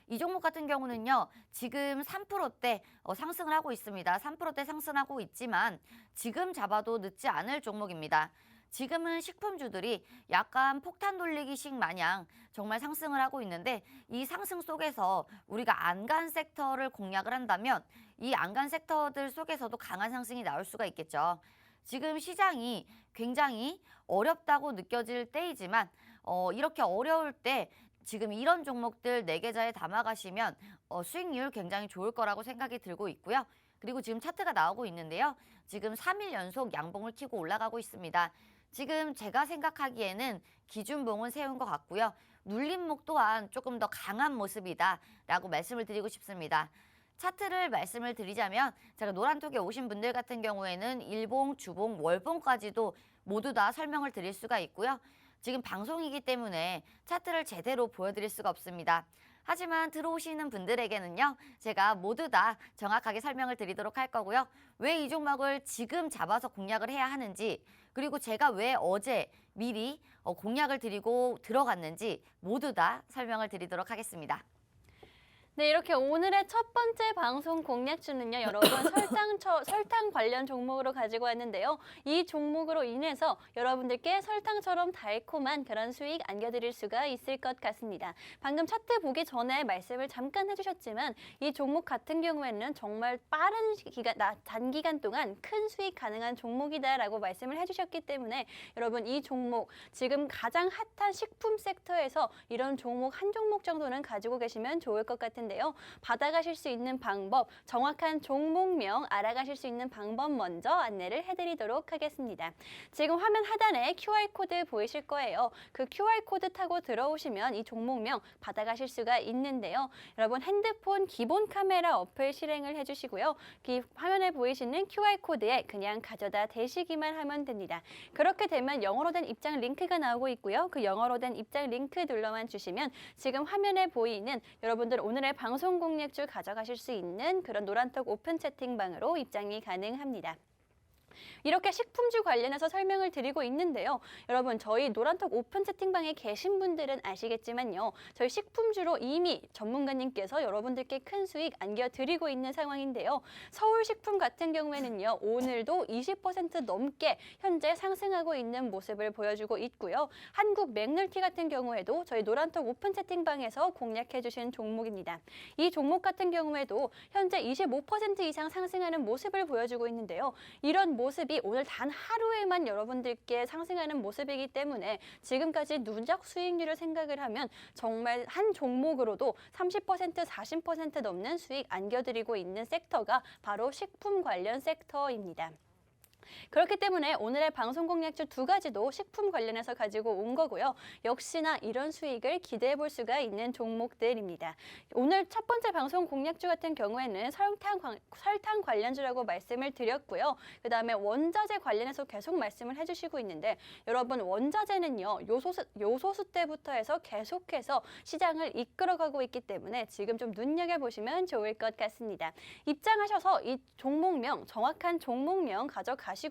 이 종목 같은 경우는요. 지금 3%대 상승을 하고 있습니다. 3%대 상승하고 있지만 지금 잡아도 늦지 않을 종목입니다. 지금은 식품주들이 약간 폭탄 돌리기식 마냥 정말 상승을 하고 있는데 이 상승 속에서 우리가 안간 섹터를 공략을 한다면 이 안간 섹터들 속에서도 강한 상승이 나올 수가 있겠죠. 지금 시장이 굉장히 어렵다고 느껴질 때이지만 이렇게 어려울 때 지금 이런 종목들 4계좌에 담아가시면 수익률 굉장히 좋을 거라고 생각이 들고 있고요. 그리고 지금 차트가 나오고 있는데요. 지금 3일 연속 양봉을 켜고 올라가고 있습니다. 지금 제가 생각하기에는 기준봉은 세운 것 같고요. 눌림목 또한 조금 더 강한 모습이다라고 말씀을 드리고 싶습니다. 차트를 말씀을 드리자면 제가 노란톡에 오신 분들 같은 경우에는 일봉, 주봉, 월봉까지도 모두 다 설명을 드릴 수가 있고요. 지금 방송이기 때문에 차트를 제대로 보여드릴 수가 없습니다. 하지만 들어오시는 분들에게는요. 제가 모두 다 정확하게 설명을 드리도록 할 거고요. 왜 이 종목을 지금 잡아서 공략을 해야 하는지 그리고 제가 왜 어제 미리 공략을 드리고 들어갔는지 모두 다 설명을 드리도록 하겠습니다. 네, 이렇게 오늘의 첫 번째 방송 공략주는요, 여러분 설탕 관련 종목으로 가지고 왔는데요. 이 종목으로 인해서 여러분들께 설탕처럼 달콤한 그런 수익 안겨드릴 수가 있을 것 같습니다. 방금 차트 보기 전에 말씀을 잠깐 해주셨지만 이 종목 같은 경우에는 정말 빠른 단기간 동안 큰 수익 가능한 종목이다라고 말씀을 해주셨기 때문에 여러분 이 종목 지금 가장 핫한 식품 섹터에서 이런 종목 한 종목 정도는 가지고 계시면 좋을 것 같은데요. 받아가실 수 있는 방법, 정확한 종목명 알아가실 수 있는 방법 먼저 안내를 해드리도록 하겠습니다. 지금 화면 하단에 QR코드 보이실 거예요. 그 QR코드 타고 들어오시면 이 종목명 받아가실 수가 있는데요. 여러분 핸드폰 기본 카메라 어플 실행을 해주시고요. 이 화면에 보이시는 QR코드에 그냥 가져다 대시기만 하면 됩니다. 그렇게 되면 영어로 된 입장 링크가 나오고 있고요. 그 영어로 된 입장 링크 눌러만 주시면 지금 화면에 보이는 여러분들 오늘의 방송 공략주 가져가실 수 있는 그런 노란톡 오픈 채팅방으로 입장이 가능합니다. 이렇게 식품주 관련해서 설명을 드리고 있는데요. 여러분 저희 노란톡 오픈 채팅방에 계신 분들은 아시겠지만요. 저희 식품주로 이미 전문가님께서 여러분들께 큰 수익 안겨드리고 있는 상황인데요. 서울식품 같은 경우에는요. 오늘도 20% 넘게 현재 상승하고 있는 모습을 보여주고 있고요. 한국 맥널티 같은 경우에도 저희 노란톡 오픈 채팅방에서 공략해 주신 종목입니다. 이 종목 같은 경우에도 현재 25% 이상 상승하는 모습을 보여주고 있는데요. 이런 모습이 오늘 단 하루에만 여러분들께 상승하는 모습이기 때문에 지금까지 누적 수익률을 생각을 하면 정말 한 종목으로도 30%, 40% 넘는 수익 안겨드리고 있는 섹터가 바로 식품 관련 섹터입니다. 그렇기 때문에 오늘의 방송 공략주 두 가지도 식품 관련해서 가지고 온 거고요. 역시나 이런 수익을 기대해 볼 수가 있는 종목들입니다. 오늘 첫 번째 방송 공략주 같은 경우에는 설탕 관련주라고 말씀을 드렸고요. 그다음에 원자재 관련해서 계속 말씀을 해주시고 있는데 여러분 원자재는요. 요소수 때부터 해서 계속해서 시장을 이끌어가고 있기 때문에 지금 좀 눈여겨보시면 좋을 것 같습니다. 입장하셔서 이 종목명, 정확한 종목명 가져가시고요.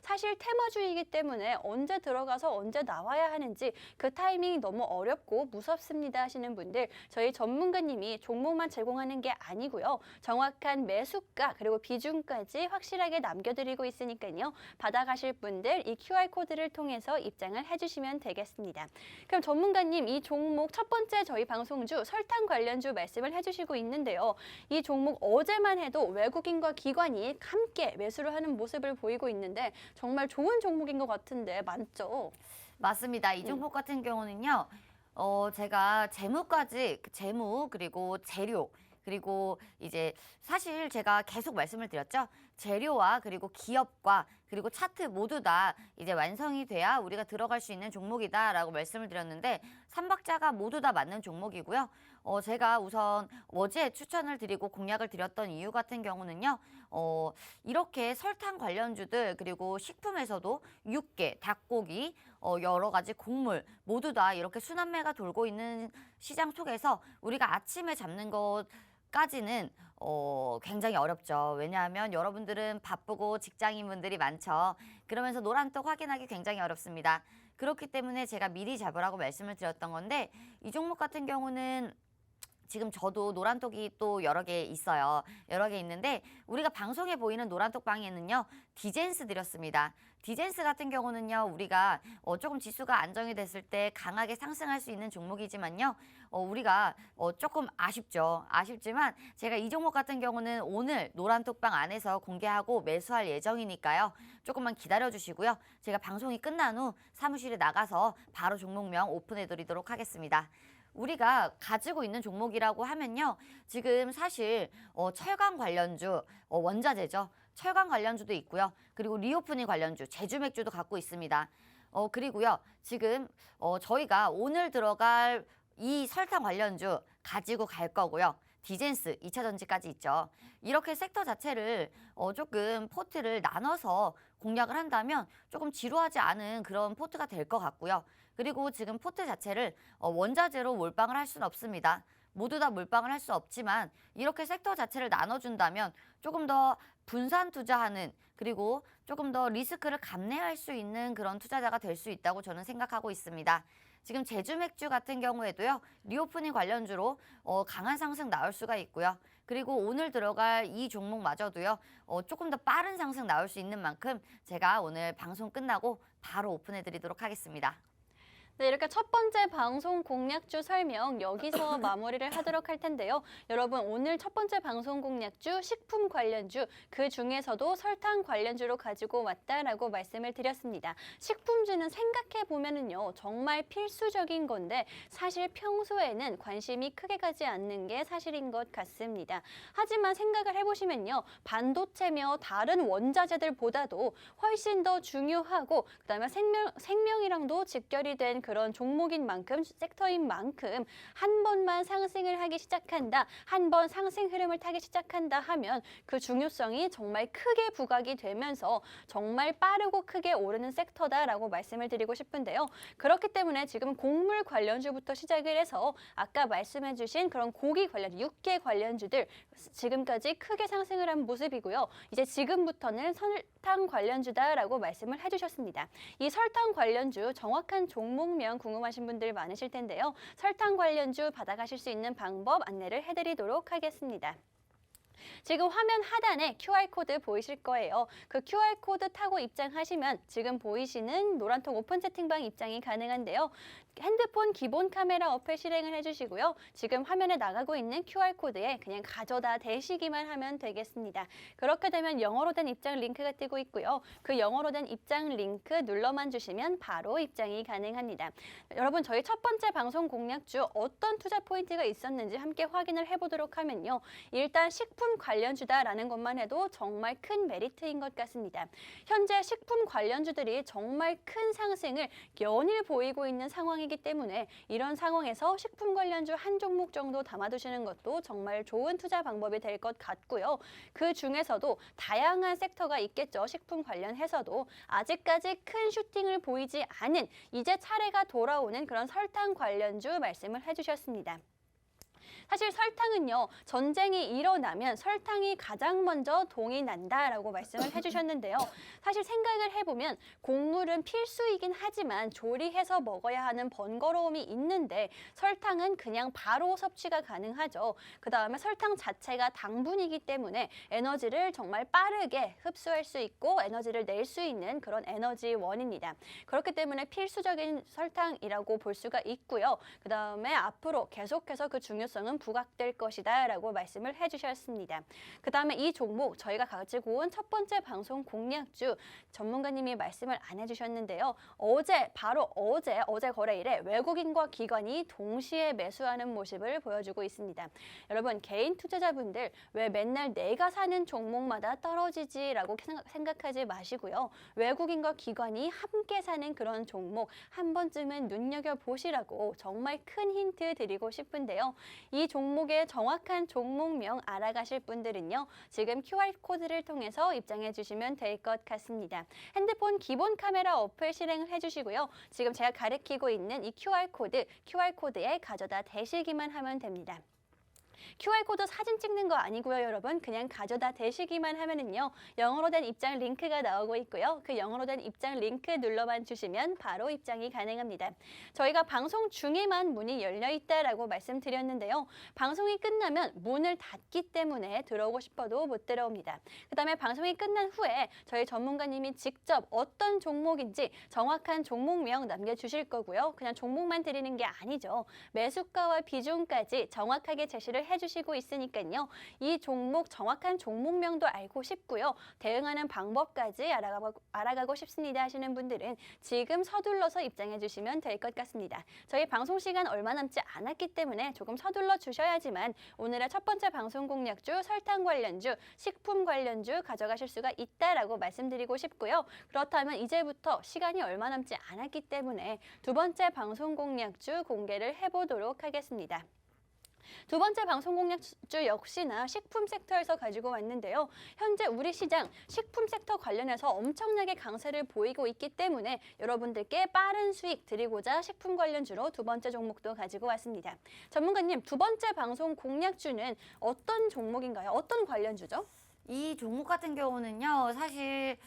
사실 테마주의이기 때문에 언제 들어가서 언제 나와야 하는지 그 타이밍이 너무 어렵고 무섭습니다 하시는 분들 저희 전문가님이 종목만 제공하는 게 아니고요. 정확한 매수가 그리고 비중까지 확실하게 남겨드리고 있으니까요. 받아가실 분들 이 QR코드를 통해서 입장을 해주시면 되겠습니다. 그럼 전문가님 이 종목 첫 번째 저희 방송주 설탕 관련주 말씀을 해주시고 있는데요. 이 종목 어제만 해도 외국인과 기관이 함께 매수를 하는 모습을 보이고 있는데 정말 좋은 종목인 것 같은데 맞죠? 맞습니다. 이 종목 같은 경우는요. 제가 재무 그리고 재료 그리고 이제 사실 제가 계속 말씀을 드렸죠. 재료와 그리고 기업과 그리고 차트 모두 다 이제 완성이 돼야 우리가 들어갈 수 있는 종목이다라고 말씀을 드렸는데 삼박자가 모두 다 맞는 종목이고요. 제가 우선 어제 추천을 드리고 공략을 드렸던 이유 같은 경우는요. 이렇게 설탕 관련주들 그리고 식품에서도 육개, 닭고기, 여러 가지 곡물 모두 다 이렇게 순환매가 돌고 있는 시장 속에서 우리가 아침에 잡는 것까지는 굉장히 어렵죠. 왜냐하면 여러분들은 바쁘고 직장인분들이 많죠. 그러면서 노란떡 확인하기 굉장히 어렵습니다. 그렇기 때문에 제가 미리 잡으라고 말씀을 드렸던 건데 이 종목 같은 경우는 지금 저도 노란톡이 또 여러 개 있어요. 여러 개 있는데 우리가 방송에 보이는 노란톡 방에는요. 디젠스 드렸습니다. 디젠스 같은 경우는요. 우리가 조금 지수가 안정이 됐을 때 강하게 상승할 수 있는 종목이지만요. 우리가 조금 아쉽죠. 아쉽지만 제가 이 종목 같은 경우는 오늘 노란톡방 안에서 공개하고 매수할 예정이니까요. 조금만 기다려 주시고요. 제가 방송이 끝난 후 사무실에 나가서 바로 종목명 오픈해 드리도록 하겠습니다. 우리가 가지고 있는 종목이라고 하면요. 지금 사실 철강 관련주, 원자재죠. 철강 관련주도 있고요. 그리고 리오프닝 관련주, 제주맥주도 갖고 있습니다. 그리고요. 지금 저희가 오늘 들어갈 이 설탕 관련주 가지고 갈 거고요. 디젠스, 2차전지까지 있죠. 이렇게 섹터 자체를 조금 포트를 나눠서 공략을 한다면 조금 지루하지 않은 그런 포트가 될 것 같고요. 그리고 지금 포트 자체를 원자재로 몰빵을 할 수는 없습니다. 모두 다 몰빵을 할 수 없지만 이렇게 섹터 자체를 나눠준다면 조금 더 분산 투자하는 그리고 조금 더 리스크를 감내할 수 있는 그런 투자자가 될 수 있다고 저는 생각하고 있습니다. 지금 제주 맥주 같은 경우에도요. 리오프닝 관련주로 강한 상승 나올 수가 있고요. 그리고 오늘 들어갈 이 종목마저도요. 조금 더 빠른 상승 나올 수 있는 만큼 제가 오늘 방송 끝나고 바로 오픈해 드리도록 하겠습니다. 네, 이렇게 첫 번째 방송 공략주 설명 여기서 마무리를 하도록 할 텐데요. 여러분, 오늘 첫 번째 방송 공략주 식품 관련주, 그 중에서도 설탕 관련주로 가지고 왔다라고 말씀을 드렸습니다. 식품주는 생각해 보면은요, 정말 필수적인 건데 사실 평소에는 관심이 크게 가지 않는 게 사실인 것 같습니다. 하지만 생각을 해보시면요, 반도체며 다른 원자재들보다도 훨씬 더 중요하고 그다음에 생명이랑도 직결이 된 그런 종목인 만큼, 섹터인 만큼 한 번만 상승을 하기 시작한다, 한 번 상승 흐름을 타기 시작한다 하면 그 중요성이 정말 크게 부각이 되면서 정말 빠르고 크게 오르는 섹터다라고 말씀을 드리고 싶은데요. 그렇기 때문에 지금 곡물 관련주부터 시작을 해서 아까 말씀해 주신 그런 고기 관련, 육계 관련주들 지금까지 크게 상승을 한 모습이고요. 이제 지금부터는 설탕 관련주다라고 말씀을 해주셨습니다. 이 설탕 관련주 정확한 종목명 궁금하신 분들 많으실 텐데요. 설탕 관련주 받아가실 수 있는 방법 안내를 해드리도록 하겠습니다. 지금 화면 하단에 QR코드 보이실 거예요. 그 QR코드 타고 입장하시면 지금 보이시는 노란통 오픈 채팅방 입장이 가능한데요. 핸드폰 기본 카메라 어플 실행을 해주시고요. 지금 화면에 나가고 있는 QR코드에 그냥 가져다 대시기만 하면 되겠습니다. 그렇게 되면 영어로 된 입장 링크가 뜨고 있고요. 그 영어로 된 입장 링크 눌러만 주시면 바로 입장이 가능합니다. 여러분, 저희 첫 번째 방송 공략주 어떤 투자 포인트가 있었는지 함께 확인을 해보도록 하면요. 일단 식품 관련주다라는 것만 해도 정말 큰 메리트인 것 같습니다. 현재 식품 관련주들이 정말 큰 상승을 연일 보이고 있는 상황이기 때문에 이런 상황에서 식품 관련주 한 종목 정도 담아두시는 것도 정말 좋은 투자 방법이 될 것 같고요. 그 중에서도 다양한 섹터가 있겠죠. 식품 관련해서도 아직까지 큰 슈팅을 보이지 않은 이제 차례가 돌아오는 그런 설탕 관련주 말씀을 해주셨습니다. 사실 설탕은요, 전쟁이 일어나면 설탕이 가장 먼저 동이 난다라고 말씀을 해주셨는데요. 사실 생각을 해보면 곡물은 필수이긴 하지만 조리해서 먹어야 하는 번거로움이 있는데 설탕은 그냥 바로 섭취가 가능하죠. 그 다음에 설탕 자체가 당분이기 때문에 에너지를 정말 빠르게 흡수할 수 있고 에너지를 낼 수 있는 그런 에너지원입니다. 그렇기 때문에 필수적인 설탕이라고 볼 수가 있고요. 그 다음에 앞으로 계속해서 그 중요성은 부각될 것이다 라고 말씀을 해주셨습니다. 그 다음에 이 종목 저희가 가지고 온 첫 번째 방송 공략주 전문가님이 말씀을 안 해주셨는데요. 바로 어제 거래일에 외국인과 기관이 동시에 매수하는 모습을 보여주고 있습니다. 여러분, 개인 투자자분들 왜 맨날 내가 사는 종목마다 떨어지지라고 생각하지 마시고요. 외국인과 기관이 함께 사는 그런 종목 한 번쯤은 눈여겨보시라고 정말 큰 힌트 드리고 싶은데요. 이 종목의 정확한 종목명 알아가실 분들은요. 지금 QR코드를 통해서 입장해 주시면 될 것 같습니다. 핸드폰 기본 카메라 어플 실행을 해주시고요. 지금 제가 가리키고 있는 이 QR코드에 가져다 대시기만 하면 됩니다. QR코드 사진 찍는 거 아니고요, 여러분. 그냥 가져다 대시기만 하면은요. 영어로 된 입장 링크가 나오고 있고요. 그 영어로 된 입장 링크 눌러만 주시면 바로 입장이 가능합니다. 저희가 방송 중에만 문이 열려 있다라고 말씀드렸는데요. 방송이 끝나면 문을 닫기 때문에 들어오고 싶어도 못 들어옵니다. 그다음에 방송이 끝난 후에 저희 전문가님이 직접 어떤 종목인지 정확한 종목명 남겨주실 거고요. 그냥 종목만 드리는 게 아니죠. 매수가와 비중까지 정확하게 제시를 해주시고 있으니까요. 이 종목 정확한 종목명도 알고 싶고요. 대응하는 방법까지 알아가고 싶습니다 하시는 분들은 지금 서둘러서 입장해 주시면 될 것 같습니다. 저희 방송 시간 얼마 남지 않았기 때문에 조금 서둘러 주셔야지만 오늘의 첫 번째 방송 공략주 설탕 관련주, 식품 관련주 가져가실 수가 있다라고 말씀드리고 싶고요. 그렇다면 이제부터 시간이 얼마 남지 않았기 때문에 두 번째 방송 공략주 공개를 해보도록 하겠습니다. 두 번째 방송 공략주 역시나 식품 섹터에서 가지고 왔는데요. 현재 우리 시장 식품 섹터 관련해서 엄청나게 강세를 보이고 있기 때문에 여러분들께 빠른 수익 드리고자 식품 관련주로 두 번째 종목도 가지고 왔습니다. 전문가님, 두 번째 방송 공략주는 어떤 종목인가요? 어떤 관련주죠? 이 종목 같은 경우는요, 사실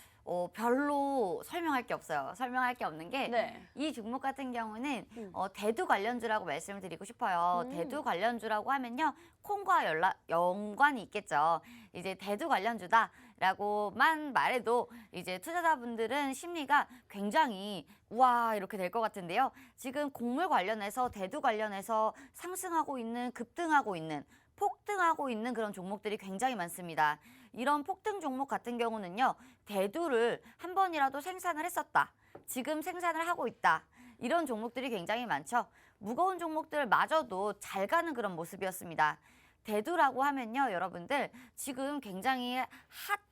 별로 설명할 게 없어요. 설명할 게 없는 게 이 네. 종목 같은 경우는 음. 대두 관련주라고 말씀을 드리고 싶어요. 대두 관련주라고 하면요. 콩과 연관이 있겠죠. 이제 대두 관련주다라고만 말해도 이제 투자자분들은 심리가 굉장히 우와 이렇게 될 것 같은데요. 지금 곡물 관련해서 대두 관련해서 상승하고 있는, 급등하고 있는, 폭등하고 있는 그런 종목들이 굉장히 많습니다. 이런 폭등 종목 같은 경우는요. 대두를 한 번이라도 생산을 했었다. 지금 생산을 하고 있다. 이런 종목들이 굉장히 많죠. 무거운 종목들마저도 잘 가는 그런 모습이었습니다. 대두라고 하면요. 여러분들 지금 굉장히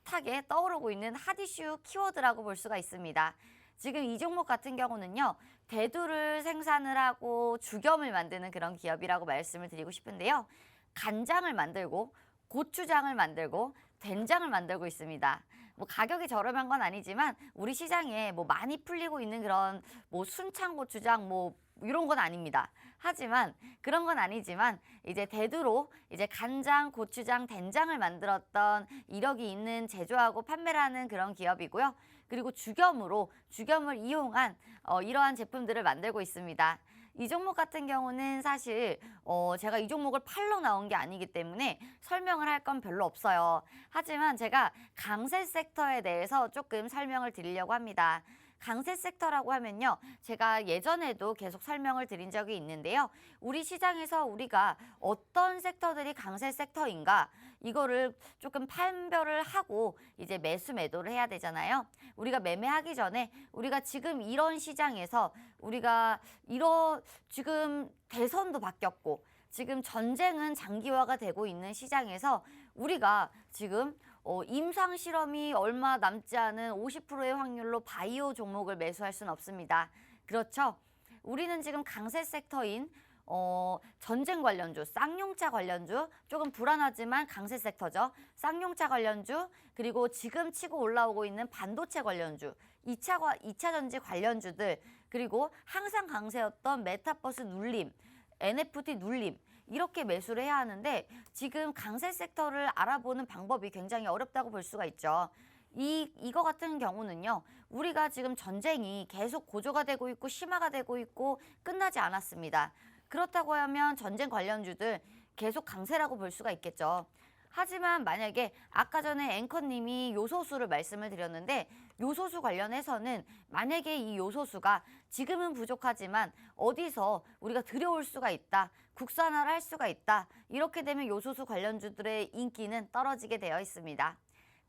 핫하게 떠오르고 있는 핫 이슈 키워드라고 볼 수가 있습니다. 지금 이 종목 같은 경우는요. 대두를 생산을 하고 죽염을 만드는 그런 기업이라고 말씀을 드리고 싶은데요. 간장을 만들고 고추장을 만들고 된장을 만들고 있습니다. 뭐 가격이 저렴한 건 아니지만 우리 시장에 뭐 많이 풀리고 있는 그런 뭐 순창 고추장 뭐 이런 건 아닙니다. 하지만 그런 건 아니지만 이제 대두로 이제 간장, 고추장, 된장을 만들었던 이력이 있는 제조하고 판매를 하는 그런 기업이고요. 그리고 죽염을 이용한 이러한 제품들을 만들고 있습니다. 이 종목 같은 경우는 사실 제가 이 종목을 팔러 나온 게 아니기 때문에 설명을 할 건 별로 없어요. 하지만 제가 강세 섹터에 대해서 조금 설명을 드리려고 합니다. 강세 섹터라고 하면요. 제가 예전에도 계속 설명을 드린 적이 있는데요. 우리 시장에서 우리가 어떤 섹터들이 강세 sek터인가 이거를 조금 판별을 하고 이제 매수 매도를 해야 되잖아요. 우리가 매매하기 전에 우리가 지금 이런 시장에서 우리가 지금 대선도 바뀌었고 지금 전쟁은 장기화가 되고 있는 시장에서 우리가 지금 임상 실험이 얼마 남지 않은 50%의 확률로 바이오 종목을 매수할 수는 없습니다. 그렇죠? 우리는 지금 강세 섹터인 전쟁 관련주, 쌍용차 관련주, 조금 불안하지만 강세 섹터죠. 쌍용차 관련주, 그리고 지금 치고 올라오고 있는 반도체 관련주, 2차 전지 관련주들, 그리고 항상 강세였던 메타버스 눌림, NFT 눌림, 이렇게 매수를 해야 하는데 지금 강세 섹터를 알아보는 방법이 굉장히 어렵다고 볼 수가 있죠. 이거 같은 경우는요. 우리가 지금 전쟁이 계속 고조가 되고 있고 심화가 되고 있고 끝나지 않았습니다. 그렇다고 하면 전쟁 관련주들 계속 강세라고 볼 수가 있겠죠. 하지만 만약에 아까 전에 앵커님이 요소수를 말씀을 드렸는데 요소수 관련해서는 만약에 이 요소수가 지금은 부족하지만 어디서 우리가 들여올 수가 있다. 국산화를 할 수가 있다. 이렇게 되면 요소수 관련주들의 인기는 떨어지게 되어 있습니다.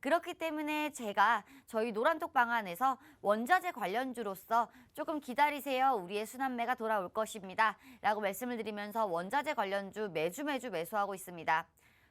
그렇기 때문에 제가 저희 노란톡 방안에서 원자재 관련주로서 조금 기다리세요. 우리의 순환매가 돌아올 것입니다. 라고 말씀을 드리면서 원자재 관련주 매주 매수하고 있습니다.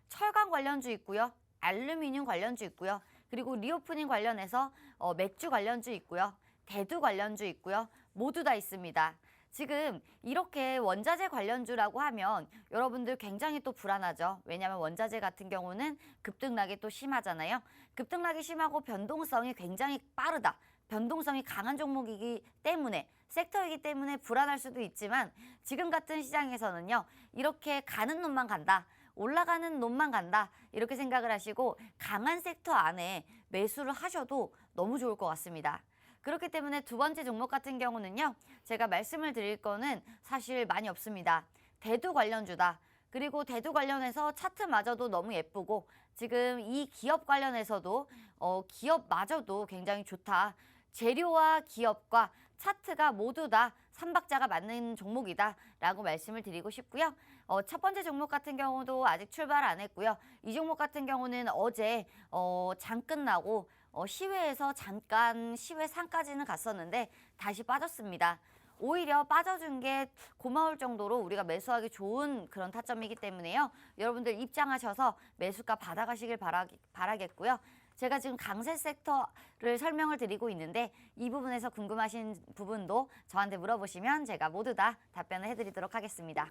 철강 관련주 있고요. 알루미늄 관련주 있고요. 그리고 리오프닝 관련해서 맥주 관련주 있고요. 대두 관련주 있고요. 모두 다 있습니다. 지금 이렇게 원자재 관련주라고 하면 여러분들 굉장히 또 불안하죠. 왜냐하면 원자재 같은 경우는 급등락이 또 심하잖아요. 급등락이 심하고 변동성이 굉장히 빠르다. 변동성이 강한 종목이기 때문에 섹터이기 때문에 불안할 수도 있지만 지금 같은 시장에서는요. 이렇게 가는 놈만 간다. 올라가는 놈만 간다. 이렇게 생각을 하시고 강한 섹터 안에 매수를 하셔도 너무 좋을 것 같습니다. 그렇기 때문에 두 번째 종목 같은 경우는요. 제가 말씀을 드릴 거는 사실 많이 없습니다. 대두 관련주다. 그리고 대두 관련해서 차트마저도 너무 예쁘고 지금 이 기업 관련해서도 기업마저도 굉장히 좋다. 재료와 기업과 차트가 모두 다 삼박자가 맞는 종목이다 라고 말씀을 드리고 싶고요. 첫 번째 종목 같은 경우도 아직 출발 안 했고요. 이 종목 같은 경우는 어제 장 끝나고 시외에서 잠깐 시외 상까지는 갔었는데 다시 빠졌습니다. 오히려 빠져준 게 고마울 정도로 우리가 매수하기 좋은 그런 타점이기 때문에요. 여러분들 입장하셔서 매수가 받아가시길 바라겠고요. 제가 지금 강세 섹터를 설명을 드리고 있는데 이 부분에서 궁금하신 부분도 저한테 물어보시면 제가 모두 다 답변을 해드리도록 하겠습니다.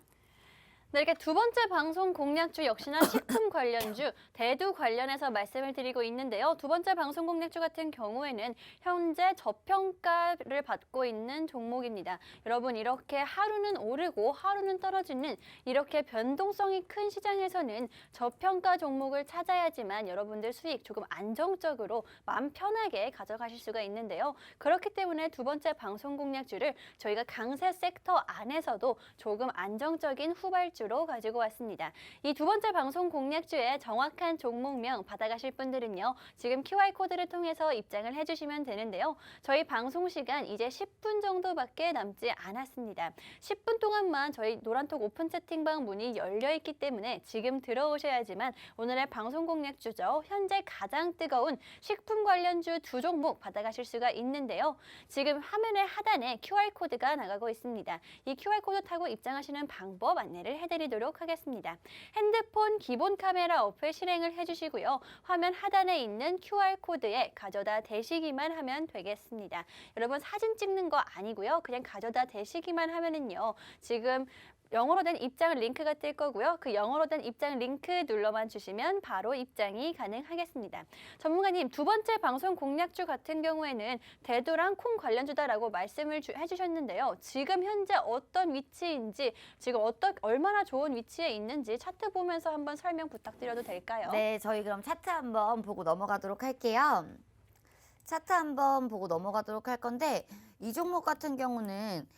네, 이렇게 두 번째 방송 공략주 역시나 식품 관련주, 대두 관련해서 말씀을 드리고 있는데요. 두 번째 방송 공략주 같은 경우에는 현재 저평가를 받고 있는 종목입니다. 여러분, 이렇게 하루는 오르고 하루는 떨어지는 이렇게 변동성이 큰 시장에서는 저평가 종목을 찾아야지만 여러분들 수익 조금 안정적으로 마음 편하게 가져가실 수가 있는데요. 그렇기 때문에 두 번째 방송 공략주를 저희가 강세 섹터 안에서도 조금 안정적인 후발주로 가지고 왔습니다. 이 두 번째 방송 공략주의 정확한 종목명 받아가실 분들은요. 지금 QR코드를 통해서 입장을 해주시면 되는데요. 저희 방송 시간 이제 10분 정도밖에 남지 않았습니다. 10분 동안만 저희 노란톡 오픈 채팅방 문이 열려있기 때문에 지금 들어오셔야지만 오늘의 방송 공략주죠. 현재 가장 뜨거운 식품 관련주 두 종목 받아가실 수가 있는데요. 지금 화면의 하단에 QR코드가 나가고 있습니다. 이 QR코드 타고 입장하시는 방법 안내를 해드리도록 하겠습니다. 핸드폰 기본 카메라 어플 실행을 해주시고요. 화면 하단에 있는 QR코드에 가져다 대시기만 하면 되겠습니다. 여러분 사진 찍는 거 아니고요. 그냥 가져다 대시기만 하면은요. 지금 영어로 된 입장 링크가 뜰 거고요. 그 영어로 된 입장 링크 눌러만 주시면 바로 입장이 가능하겠습니다. 전문가님, 두 번째 방송 공략주 같은 경우에는 대두랑 콩 관련주다라고 말씀을 해주셨는데요. 지금 현재 어떤 위치인지, 지금 얼마나 좋은 위치에 있는지 차트 보면서 한번 설명 부탁드려도 될까요? 네, 저희 그럼 차트 한번 보고 넘어가도록 할게요. 차트 한번 보고 넘어가도록 할 건데 이 종목 같은 경우는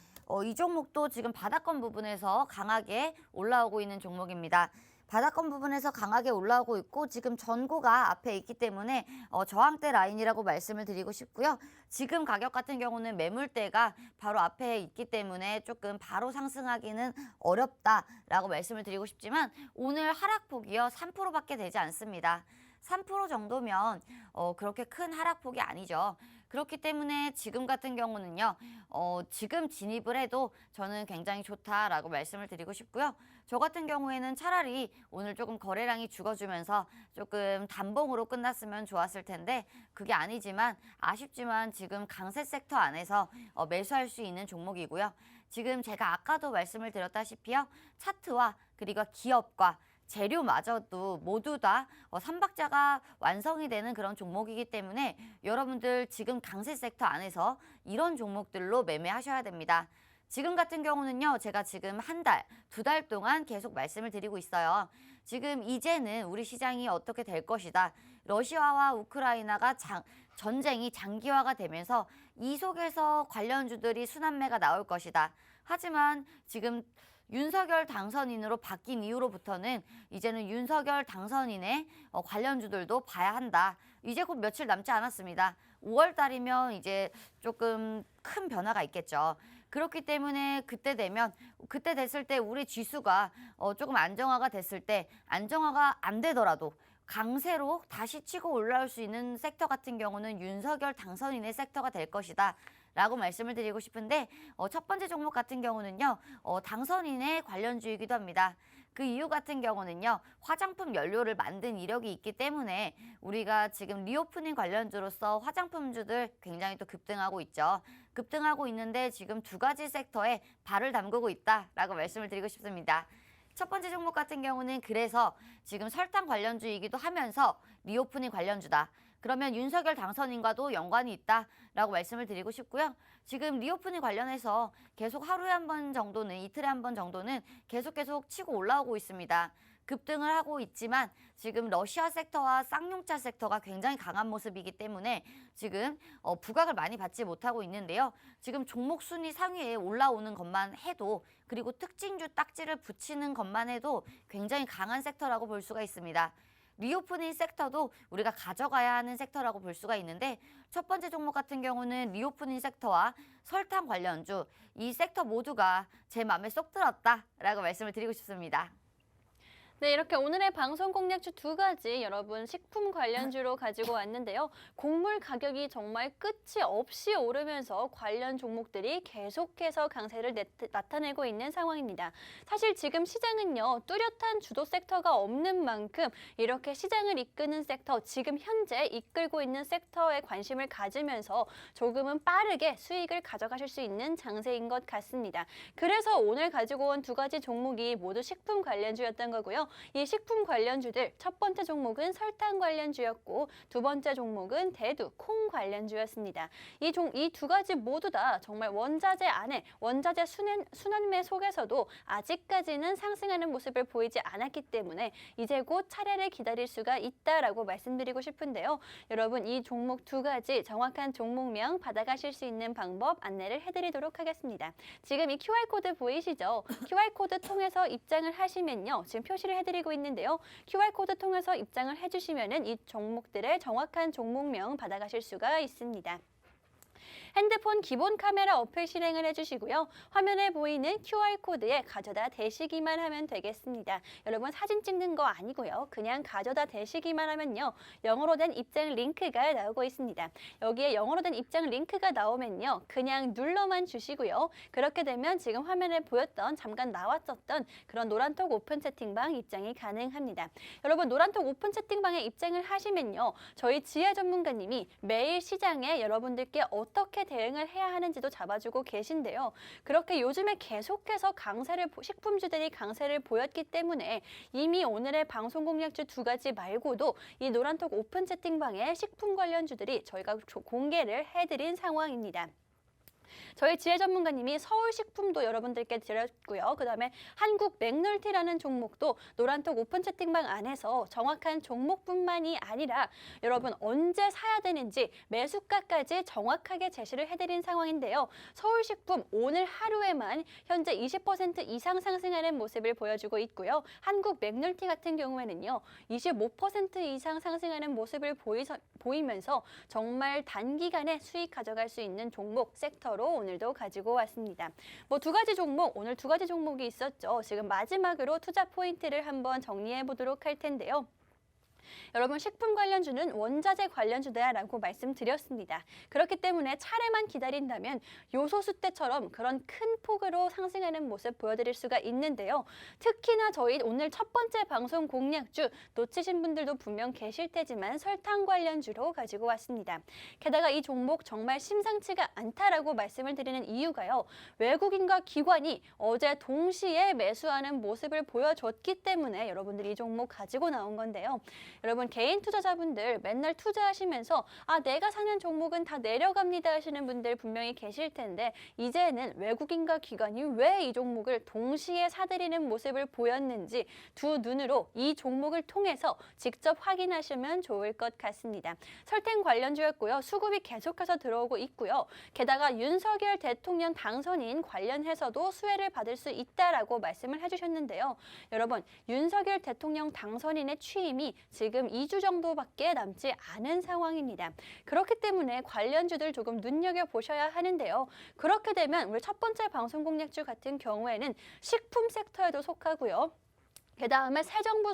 이 종목도 지금 바닥권 부분에서 강하게 올라오고 있는 종목입니다. 바닥권 부분에서 강하게 올라오고 있고 지금 전고가 앞에 있기 때문에 저항대 라인이라고 말씀을 드리고 싶고요. 지금 가격 같은 경우는 매물대가 바로 앞에 있기 때문에 조금 바로 상승하기는 어렵다라고 말씀을 드리고 싶지만 오늘 하락폭이요 3%밖에 되지 않습니다. 3% 정도면 그렇게 큰 하락폭이 아니죠. 그렇기 때문에 지금 같은 경우는요. 지금 진입을 해도 저는 굉장히 좋다라고 말씀을 드리고 싶고요. 저 같은 경우에는 차라리 오늘 조금 거래량이 죽어주면서 조금 단봉으로 끝났으면 좋았을 텐데 그게 아니지만 아쉽지만 지금 강세 섹터 안에서 매수할 수 있는 종목이고요. 지금 제가 아까도 말씀을 드렸다시피요. 차트와 그리고 기업과 재료마저도 모두 다 삼박자가 완성이 되는 그런 종목이기 때문에 여러분들 지금 강세 섹터 안에서 이런 종목들로 매매하셔야 됩니다. 지금 같은 경우는요. 제가 지금 한 달, 두 달 동안 계속 말씀을 드리고 있어요. 지금 이제는 우리 시장이 어떻게 될 것이다. 러시아와 우크라이나가 전쟁이 장기화가 되면서 이 속에서 관련주들이 순환매가 나올 것이다. 하지만 지금 윤석열 당선인으로 바뀐 이후로부터는 이제는 윤석열 당선인의 관련주들도 봐야 한다. 이제 곧 며칠 남지 않았습니다. 5월 달이면 이제 조금 큰 변화가 있겠죠. 그렇기 때문에 그때 됐을 때 우리 지수가 조금 안정화가 됐을 때 안정화가 안 되더라도 강세로 다시 치고 올라올 수 있는 섹터 같은 경우는 윤석열 당선인의 섹터가 될 것이다. 라고 말씀을 드리고 싶은데 첫 번째 종목 같은 경우는요. 당선인의 관련주이기도 합니다. 그 이유 같은 경우는요. 화장품 연료를 만든 이력이 있기 때문에 우리가 지금 리오프닝 관련주로서 화장품주들 굉장히 또 급등하고 있죠. 급등하고 있는데 지금 두 가지 섹터에 발을 담그고 있다라고 말씀을 드리고 싶습니다. 첫 번째 종목 같은 경우는 그래서 지금 설탕 관련주이기도 하면서 리오프닝 관련주다. 그러면 윤석열 당선인과도 연관이 있다라고 말씀을 드리고 싶고요. 지금 리오프닝 관련해서 계속 하루에 한 번 정도는 이틀에 한 번 정도는 계속 치고 올라오고 있습니다. 급등을 하고 있지만 지금 러시아 섹터와 쌍용차 섹터가 굉장히 강한 모습이기 때문에 지금 부각을 많이 받지 못하고 있는데요. 지금 종목 순위 상위에 올라오는 것만 해도 그리고 특징주 딱지를 붙이는 것만 해도 굉장히 강한 섹터라고 볼 수가 있습니다. 리오프닝 섹터도 우리가 가져가야 하는 섹터라고 볼 수가 있는데 첫 번째 종목 같은 경우는 리오프닝 섹터와 설탕 관련주 이 섹터 모두가 제 마음에 쏙 들었다라고 말씀을 드리고 싶습니다. 네, 이렇게 오늘의 방송 공략주 두 가지 여러분 식품 관련주로 가지고 왔는데요. 곡물 가격이 정말 끝이 없이 오르면서 관련 종목들이 계속해서 강세를 나타내고 있는 상황입니다. 사실 지금 시장은요, 뚜렷한 주도 섹터가 없는 만큼 이렇게 시장을 이끄는 섹터, 지금 현재 이끌고 있는 섹터에 관심을 가지면서 조금은 빠르게 수익을 가져가실 수 있는 장세인 것 같습니다. 그래서 오늘 가지고 온 두 가지 종목이 모두 식품 관련주였던 거고요. 이 식품 관련주들 첫 번째 종목은 설탕 관련주였고 두 번째 종목은 대두, 콩 관련주였습니다. 이 두 가지 모두 다 정말 원자재 안에 원자재 순환매 속에서도 아직까지는 상승하는 모습을 보이지 않았기 때문에 이제 곧 차례를 기다릴 수가 있다라고 말씀드리고 싶은데요. 여러분 이 종목 두 가지 정확한 종목명 받아가실 수 있는 방법 안내를 해드리도록 하겠습니다. 지금 이 QR코드 보이시죠? QR코드 통해서 입장을 하시면요. 지금 표시를 해드리고 있는데요. QR코드 통해서 입장을 해주시면은 이 종목들의 정확한 종목명 받아가실 수가 있습니다. 핸드폰 기본 카메라 어플 실행을 해주시고요. 화면에 보이는 QR코드에 가져다 대시기만 하면 되겠습니다. 여러분 사진 찍는 거 아니고요. 그냥 가져다 대시기만 하면요. 영어로 된 입장 링크가 나오고 있습니다. 여기에 영어로 된 입장 링크가 나오면요. 그냥 눌러만 주시고요. 그렇게 되면 지금 화면에 보였던 잠깐 나왔었던 그런 노란톡 오픈 채팅방 입장이 가능합니다. 여러분 노란톡 오픈 채팅방에 입장을 하시면요. 저희 지혜 전문가님이 매일 시장에 여러분들께 어떻게 대응을 해야 하는지도 잡아주고 계신데요. 그렇게 요즘에 계속해서 식품주들이 강세를 보였기 때문에 이미 오늘의 방송 공략주 두 가지 말고도 이 노란톡 오픈 채팅방에 식품 관련주들이 저희가 공개를 해드린 상황입니다. 저희 지혜 전문가님이 서울식품도 여러분들께 드렸고요. 그다음에 한국 맥널티라는 종목도 노란톡 오픈 채팅방 안에서 정확한 종목뿐만이 아니라 여러분 언제 사야 되는지 매수가까지 정확하게 제시를 해드린 상황인데요. 서울식품 오늘 하루에만 현재 20% 이상 상승하는 모습을 보여주고 있고요. 한국 맥널티 같은 경우에는요. 25% 이상 상승하는 모습을 보이면서 정말 단기간에 수익 가져갈 수 있는 종목 섹터로 오늘도 가지고 왔습니다. 뭐 두 가지 종목, 오늘 두 가지 종목이 있었죠. 지금 마지막으로 투자 포인트를 한번 정리해 보도록 할 텐데요. 여러분 식품 관련주는 원자재 관련주다라고 말씀드렸습니다. 그렇기 때문에 차례만 기다린다면 요소수 때처럼 그런 큰 폭으로 상승하는 모습 보여드릴 수가 있는데요. 특히나 저희 오늘 첫 번째 방송 공략주 놓치신 분들도 분명 계실 테지만 설탕 관련주로 가지고 왔습니다. 게다가 이 종목 정말 심상치가 않다라고 말씀을 드리는 이유가요. 외국인과 기관이 어제 동시에 매수하는 모습을 보여줬기 때문에 여러분들이 이 종목 가지고 나온 건데요. 여러분 개인 투자자분들 맨날 투자하시면서 내가 사는 종목은 다 내려갑니다 하시는 분들 분명히 계실 텐데 이제는 외국인과 기관이 왜 이 종목을 동시에 사들이는 모습을 보였는지 두 눈으로 이 종목을 통해서 직접 확인하시면 좋을 것 같습니다. 설탕 관련주였고요. 수급이 계속해서 들어오고 있고요. 게다가 윤석열 대통령 당선인 관련해서도 수혜를 받을 수 있다라고 말씀을 해주셨는데요. 여러분 윤석열 대통령 당선인의 취임이 지금 2주 정도밖에 남지 않은 상황입니다. 그렇기 때문에 관련주들 조금 눈여겨보셔야 하는데요. 그렇게 되면 우리 첫 번째 방송 공략주 같은 경우에는 식품 섹터에도 속하고요. 그다음에 새 정부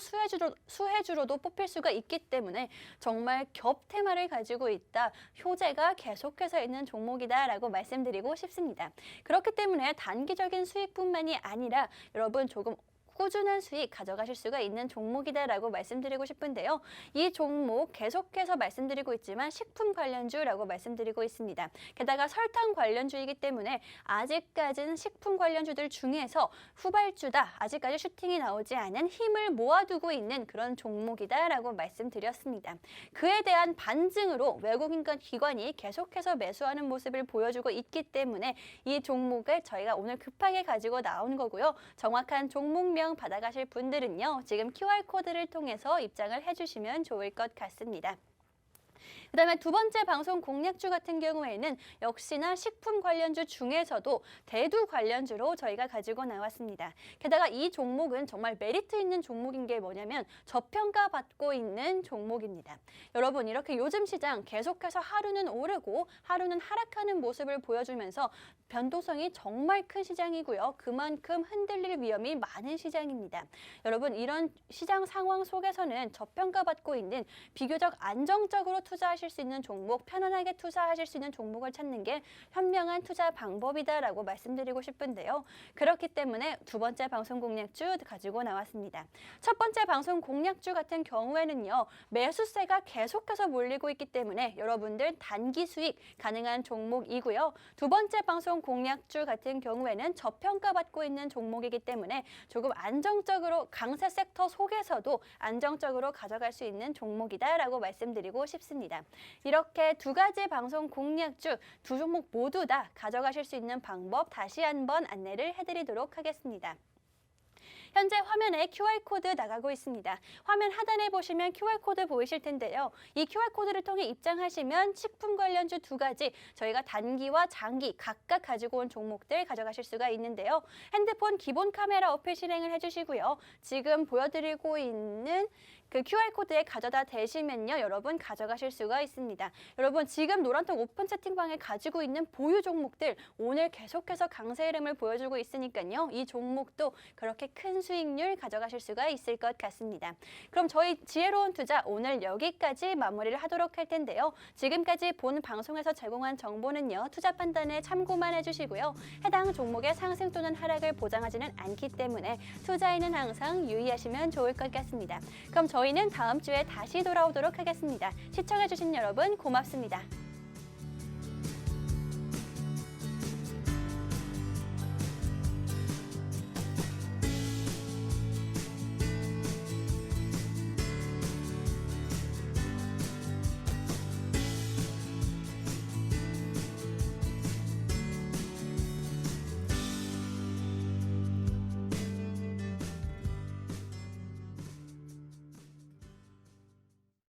수혜주로도 뽑힐 수가 있기 때문에 정말 겹 테마를 가지고 있다. 효재가 계속해서 있는 종목이다라고 말씀드리고 싶습니다. 그렇기 때문에 단기적인 수익뿐만이 아니라 여러분 조금 꾸준한 수익 가져가실 수가 있는 종목이다라고 말씀드리고 싶은데요. 이 종목 계속해서 말씀드리고 있지만 식품 관련주라고 말씀드리고 있습니다. 게다가 설탕 관련주이기 때문에 아직까지는 식품 관련주들 중에서 후발주다. 아직까지 슈팅이 나오지 않은 힘을 모아두고 있는 그런 종목이다라고 말씀드렸습니다. 그에 대한 반증으로 외국인과 기관이 계속해서 매수하는 모습을 보여주고 있기 때문에 이 종목을 저희가 오늘 급하게 가지고 나온 거고요. 정확한 종목명 받아가실 분들은요. 지금 QR코드를 통해서 입장을 해주시면 좋을 것 같습니다. 그다음에 두 번째 방송 공략주 같은 경우에는 역시나 식품 관련주 중에서도 대두 관련주로 저희가 가지고 나왔습니다. 게다가 이 종목은 정말 메리트 있는 종목인 게 뭐냐면 저평가받고 있는 종목입니다. 여러분 이렇게 요즘 시장 계속해서 하루는 오르고 하루는 하락하는 모습을 보여주면서 변동성이 정말 큰 시장이고요. 그만큼 흔들릴 위험이 많은 시장입니다. 여러분 이런 시장 상황 속에서는 저평가받고 있는 비교적 안정적으로 투자하실 수 있는 종목, 편안하게 투자하실 수 있는 종목을 찾는 게 현명한 투자 방법이다라고 말씀드리고 싶은데요. 그렇기 때문에 두 번째 방송 공략주 가지고 나왔습니다. 첫 번째 방송 공략주 같은 경우에는요. 매수세가 계속해서 몰리고 있기 때문에 여러분들 단기 수익 가능한 종목이고요. 두 번째 방송 공략주 같은 경우에는 저평가받고 있는 종목이기 때문에 조금 안정적으로 강세 섹터 속에서도 안정적으로 가져갈 수 있는 종목이다라고 말씀드리고 싶습니다. 이렇게 두 가지 방송 공략주 두 종목 모두 다 가져가실 수 있는 방법 다시 한번 안내를 해드리도록 하겠습니다. 현재 화면에 QR코드 나가고 있습니다. 화면 하단에 보시면 QR코드 보이실 텐데요. 이 QR코드를 통해 입장하시면 식품 관련주 두 가지 저희가 단기와 장기 각각 가지고 온 종목들 가져가실 수가 있는데요. 핸드폰 기본 카메라 어플 실행을 해주시고요. 지금 보여드리고 있는 그 QR코드에 가져다 대시면요. 여러분 가져가실 수가 있습니다. 여러분 지금 노란톡 오픈 채팅방에 가지고 있는 보유 종목들 오늘 계속해서 강세 흐름을 보여주고 있으니까요. 이 종목도 그렇게 큰 수익률 가져가실 수가 있을 것 같습니다. 그럼 저희 지혜로운 투자 오늘 여기까지 마무리를 하도록 할 텐데요. 지금까지 본 방송에서 제공한 정보는요. 투자 판단에 참고만 해주시고요. 해당 종목의 상승 또는 하락을 보장하지는 않기 때문에 투자에는 항상 유의하시면 좋을 것 같습니다. 그럼 저희는 다음 주에 다시 돌아오도록 하겠습니다. 시청해주신 여러분 고맙습니다.